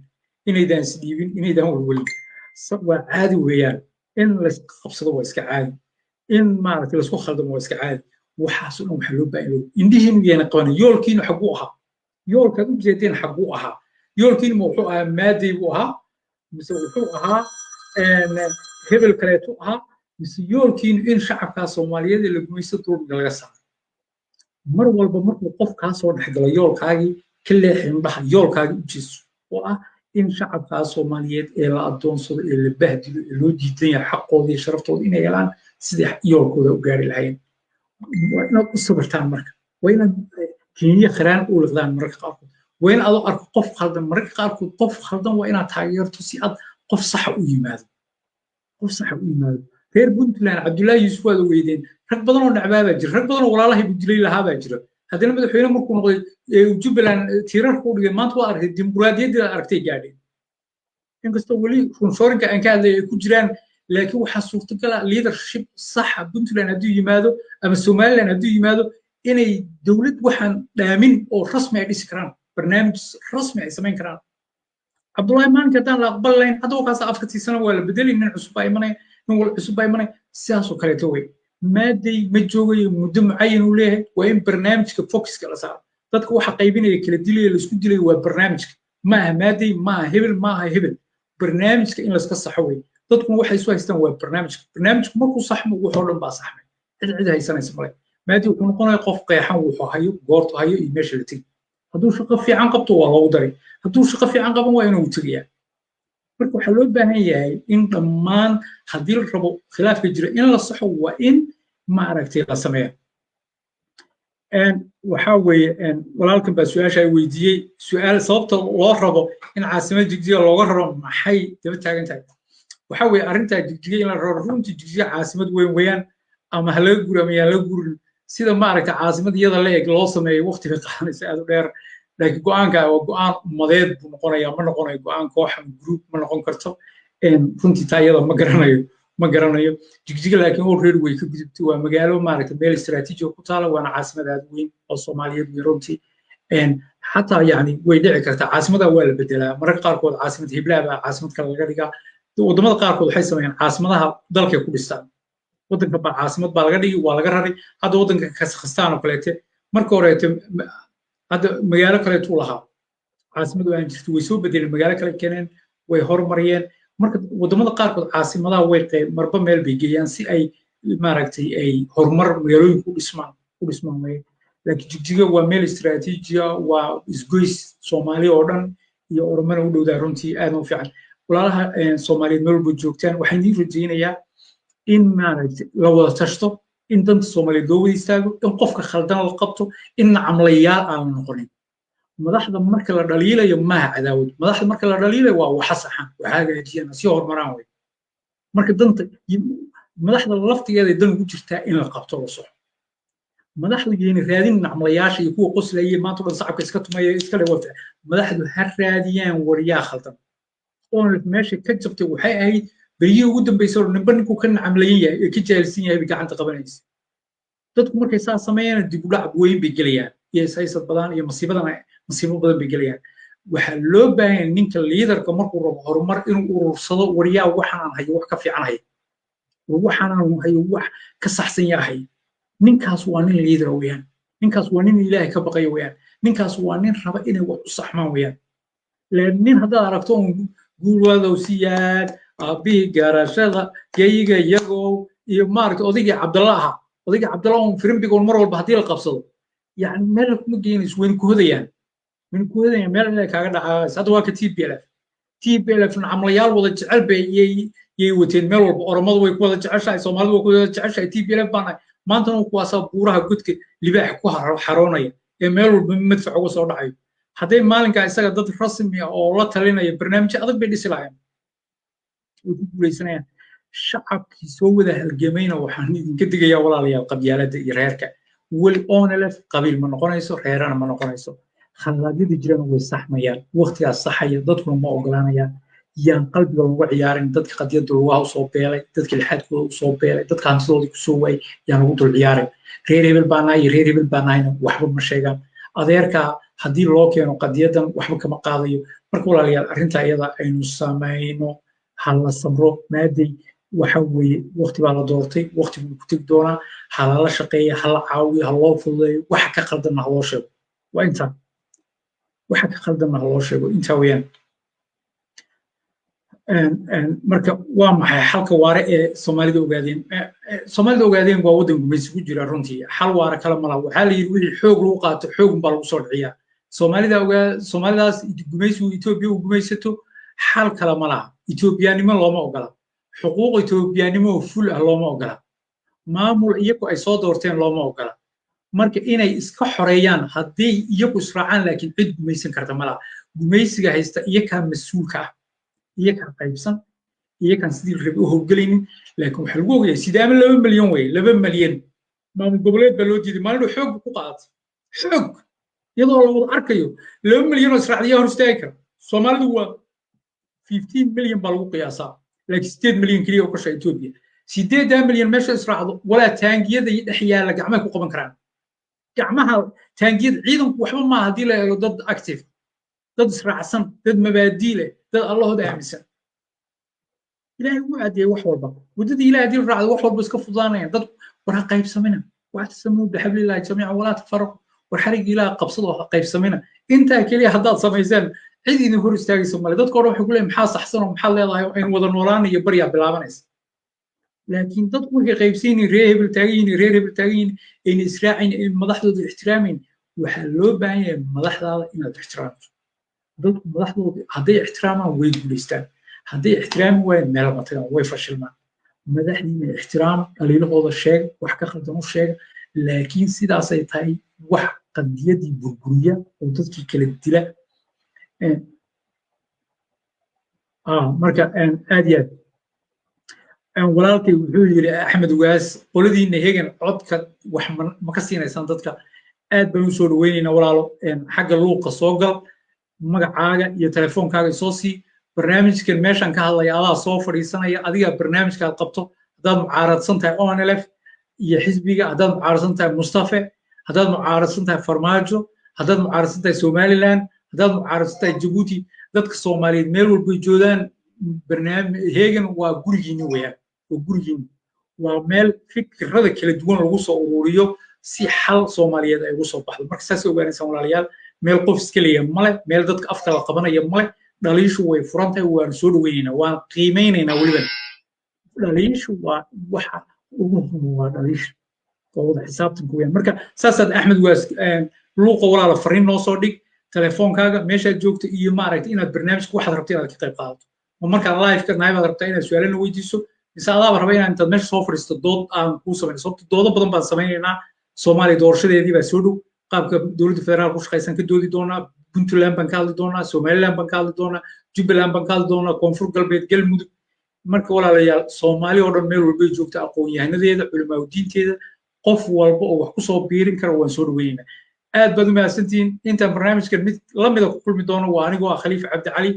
إن دان سديبين إن دان الولي سوا عادي ويان إن لسقبصة واسك عادي إن ما عرفت لسقو خلد واسك عادي وحاسلهم حلو بينو إنديهم يانا قانا يولكين حقوها يولك بزيتين حقوها يولكين موحوها مادي وها مسوحوها هبل كريتوها بس يولكين إن شعب كالصوماليين اللي قويسة طول بالغسان mar walba markuu qof kaa soo dhexgalo yoolkaagii ka leexin dhaha yoolkaagii u jeeso oo ah in shacabkaa Soomaaliyeed ee la adoonsado ee la bahdilo ee loo diidan yahay xaqooda iyo sharaftooda inay helaan sidii yoolkooda u gaari lahaayeen waa inaad u sabirtaan marka waa inaad kiniya khiraan u liqdaan mararka qaarkood waa in adoo arko qof khaldan mararka qaarkood qof khaldan waa inaad taageerto si aad qof saxa u yimaado qof saxa u yimaado reer Puntland Cabdullaahi Yuusuf waad weydeen rag badan oo dhacbaaba jira rag badan oo walaalahay budilay lahaaba jira haddana madaxweyne markuu noqday Jubbaland tiirarka u dhigay maanta waa arkay dimuqraadiyadda aragtay gaadheen inkastoo weli runshoorinka aan ka hadlay ay ku jiraan laakiin waxaa suurtagal ah leadership saxa Puntland hadduu yimaado ama Somaliland hadduu yimaado inay dowlad waxaan dhaamin oo rasmi ay dhisi karaan barnaamij rasmi ay samayn karaan Cabdullaahi maalinka haddaan la aqbal lahayn hadda wakaas afartii sano waa la bedelay nin cusub baa imanaya nin wal cusub baa imanaya sidaasoo kaleeto wey maaday ma joogayo muddo mucayan uu leeyahay waa in barnaamijka focuska la saaro dadka waxa qaybinaya kala dilaya la isku dilay waa barnaamijka ma aha maaday ma aha hebel ma aha hebel barnaamijka in la iska saxo wey dadkuna waxay isu haystaan waa barnaamijku markuu saxmo wuxuu dhan baa saxmay cid haysanaysa male maaday wuxuu noqonayaa qof qeexan wuxuu hayo goortu hayo iyo meesha la tegi hadduu shaqo fiican qabto waa loogu daray hadduu shaqo fiican qaban waa inuu tegayaa marka waxaa loo baahan yahay in dhammaan haddii la rabo khilaafka jira in la saxo waa in maaragtay la sameeyo waxaa weeye walaalkan baa su-aasha ay weydiiyey su-aal sababta loo rabo in caasimada jigjiga looga raro maxay daba taagan tahay waxaa weeye arrintaa jigjiga in la raro runtii jigjiga caasimad weyn weeyaan ama ha laga guri ama yaan laga gurin sida maaragta caasimad iyada la eg loo sameeyo waqtiga qaadanaysa aad u dheer laakiin go'aanka waa go'aan umadeed buu noqonayaa ma noqonayo go'aan koox ama group ma noqon karto runtii taa iyada ma garanayo jigjiga laakiin already way ka gudubtay waa magaalo maaragta meel istiraatiiji ku taala waana caasimad aad weyn oo Soomaaliyeed wey runtii xataa yani way dhici kartaa caasimada waa la bedelaa mararka qaarkood caasimad hiblaa baa caasimad kale laga dhigaa wadamada qaarkood waxay sameeyaan caasimadaha dalkay ku dhistaan wadanka baa caasimad baa laga dhigi waa laga raray hadda wadanka Kazakhstan oo kaleete marka horeete hadda magaalo kaleetu lahaa caasimad aan jirto way soo bedeleen magaalo kale keeneen way horumariyeen marka wadamada qaarkood caasimadaha way qayb marba meel bay geeyaan si ay maaragtay ay horumar magaalooyin ku dhismaan way laakiin jigjiga waa meel istiraatiiji ah waa isgoys Soomaali oo dhan iyo oromana u dhowdaa runtii aad u fiican walaalaha Soomaaliyeed meel walba joogtaan waxaan idin rajaynayaa in maaragtay la wada tashto in danta Soomaaliyeed loo wada istaago in qofka khaldan la qabto in nacamlayaal aan noqonin madaxda marka la dhaliilayo maaha cadaawad madaxda marka la dhaliilayo waa waxa saxan waxa hagaajiyana si horumaraan way marka danta madaxda laftigeeda dan ugu jirtaa in la qabto la soco madaxda yeeni raadin nacamlayaasha iyo kuwa qoslayay maanta dhan shacabka iska tumaya iska leewata madaxdu ha raadiyaan wariyaa khaldan oo meesha ka jabtay waxay ahayd berigii ugu dambeysay oo ninba ninkuu ka nacamlayan yahay ee ka jaahilsan yahay bay gacanta qabanaysa dadku markay saa sameeyaan dib u dhac weyn bay gelayaan iyo saysad badan iyo masiibo badan bay gelayaan waxaa loo baahan yahay ninka liidarka markuu rabo horumar inuu urursado wariyaa waxaan hayo wax ka fiican hayo waxaan hayo wax ka saxsan yahay ninkaas waa nin liidar weeyaan ninkaas waa nin ilaahay ka baqay weeyaan ninkaas waa nin raba inay wax u saxmaan weeyaan nin haddaad aragto guulwadow siyaad aabihii gaarashada yayiga iyagow iyo maaragta odaygii Cabdalla ahaa odaygii Cabdalla oo firimbigoon mar walba haddii la qabsado yani meel kuma geynayso wayna ku hodayaan meel inay kaaga dhacayso hadda waa ka TPLF nacamlayaal wada jecel bay yay wateen meel walba oromadu way ku wada jeceshahay Soomaalidu way ku wada jeceshahay TPLF baan maantana kuwaasaa buuraha godka libaax ku xaroonaya ee meel walba madfac uga soo dhacayo hadday maalinkaa isaga dad rasmi ah oo la talinaya barnaamijyo adag bay dhisi lahaayeen way ku guuleysanayaan shacabkii soo wada halgamayna waxaan idinka digayaa walaalayaal qabyaaladda iyo reerka weli ONLF qabiil ma noqonayso reerana ma noqonayso khaladaadida jirana way saxmayaan waqtigaas saxaya dadkuna ma ogolaanayaan yaan qalbiga lagu ciyaarin dadka qadiyadda lugaha usoo beelay dadka lixaadkooda usoo beelay dadka hantidoodii kusoo waayay yaan lagu dul ciyaarin reer hebel baa nahay reer hebel baa nahayna waxba ma sheegaan adeerka haddii loo keeno qadiyadan waxba kama qaadayo marka walaalayaal arrinta iyada aynu samayno ha la samro maaday waxa weeye waqti baa la doortay waqti buu ku tegi doonaa ha lala shaqeeya ha la caawiyo ha loo fududeeyo waxa ka qaldanna ha loo sheego waa intaa waxa ka qaldanna ha loo sheego intaa weeyaan marka waa maxay xalka waare ee Soomaalida ogaadeen Soomaalida ogaadeen waa wadan gumaysi ku jira runtii xal waare kala malaha waxa la yiri wixii xoog lagu qaato xoog baa lagu soo dhiciyaa Soomaalidaas gumaysigu Itoobiya u gumaysato xal kala malaha Itoobiyaanimo looma ogola xuquuq Itoobiyaanimo full ah looma ogola maamul iyagu ay soo doorteen looma ogola marka inay iska xoreeyaan haddii iyagu israacaan laakiin cid gumaysan karta malaha gumaysiga haysta iyaga mas'uulka ah iyaga qaybsan iyaga sidii rabi u howlgelaynin laakiin waxa lagu ogayaa sidaama 2 milyan way 2 milyan maamul goboleed baa loo diiday maalin xoog ku qaatay xoog iyadoo la wada arkayo 2 milyan oo israaciya hor istaagi kara Soomaalidu waa 15 milyan baa lagu qiyaasaa laakiin 8 milyan kaliya oo ka shaqeeya Itoobiya 8 milyan meesha israacdo walaa taangiyada iyo dhaxyaala gacmaha ku qaban karaan gacmaha taangiyada ciidanku waxba ma hadii la eego dad active dad israacsan dad mabaadii leh dad allahooda aaminsan ilaahay wuu adeeyay wax walba wadada ilaahay hadii raacdo wax walba iska fudaanayaan dad war qaybsamina واعتصموا بحبل الله جميعا ولا تفرقوا وحرق إلى قبصده قيبسمنا أنت كلي حداد سميزان عيد إنه هو استاجي سمالي دتك روح يقول لهم حاس أحسن ومحل الله إن وذا نوراني يبريا بالعبانيس لكن تطور قيبسيني ريب التاجين إن إسرائيل إن مضحض الاحترامين وحلو بعين مضحض إن الاحترام ضد مضحض هذا احترامه ويقولستان هذا احترام وين ملامتنا ويفشل ما مدحني من احترام قليل هذا الشيء وحكى خدمه الشيء لكن سيدا سيتاي وح قضية بربرية وتذكر كالدلة مركا آديات ولكن وحولي أحمد وقاس قولدي إن هيجن عدك وحمكسين إنسان تذكر آد بنوصل ويننا ولا حاجة لوقا صوغل مقعاجة يتلفون كاجي صوصي برنامج كان ماشان كهلا يا الله صوفر يسنا يا أديها برنامج كالقبطه هذا معارض سنتها ONLF يا حزبي هذا معارض سنتها مصطفى هذا معارض سنتها فرماجو هذا معارض سنتها سوماليلاند هذا معارض سنتها جيبوتي ذاتك الصومالي ميل والبيجودان برنامج هيجن وجورجين وياه وجورجين وميل فكر هذا كله دون الوصول أوريو سي حل صومالية ده يوصل بحال مركز وين سوماليال ميل قفز كليه ماله ميل ذاتك أفتح القبنا يماله دليش هو فرنتا ورسول ويننا وقيميننا ولبن دليش وح هو دليش قوة حسابتك ويا مركا ساسد أحمد واس لوقا ولا فرين نوصدق تلفون كاغا ماشي جوجت إيه ماركت إن البرنامج واحد ربطين على كتاب قاعد ومركا لايف كنا هاي ربطين سؤالين ويديسو إن الله ربنا أنت مش صفر استضاد كوسا من صوت الضاد بدن بعد سمينا سومالي دورشة دي بسودو قاب دولة فدرال كوش خايسان كدولي دونا بنتلان بنكال دونا سوماليلان بنكال دونا جبلان بنكال دونا كونفور قلبيت قلمود marka walaalayaal Soomaali oo dhan meel walba joogta aqoon-yahanadeeda culimada diinteeda qof walba oo wax ku soo biirin kara waan soo dhaweynaa aad baad u mahadsantiin inta barnaamijkan mid la mid ah ku kulmi doono waa anigoo ah Khaliif Cabdi Cali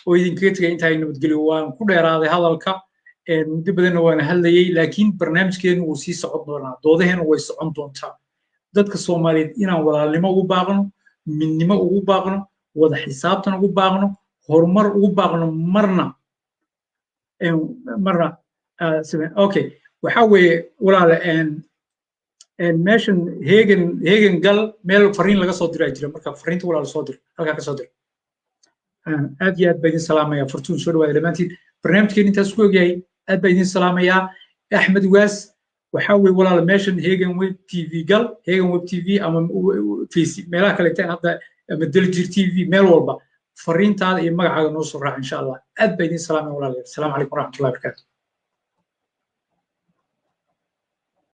oo idinkaga tagay inta ay nabadgelyo waan ku dheeraaday hadalka muddo badan waan hadlayay laakiin barnaamijkeenu uu sii socon doonaa doodaheena way socon doontaa dadka Soomaaliyeed inaan walaalnimo ugu baaqno midnimo ugu baaqno wada xisaabtan ugu baaqno horumar ugu baaqno مرة أوكي وحاول ولا إن ماشن هيجن قال ميل فرين لقى صدر أجرا مركب فرين ولا صدر لقى صدر أديات بين السلامة يا فرتون شو ولا لمانتي برنامج كني تسوق جاي أد بين السلامة يا أحمد واس وحاول ولا ماشن هيجن ويب تي في قال هيجن ويب تي في أما في ملاك اللي تان هذا مدلجر تي في ميل والبا فرين تال يمر على نص الراح إن شاء الله أد بين السلامة ولا السلام عليكم ورحمة الله وبركاته.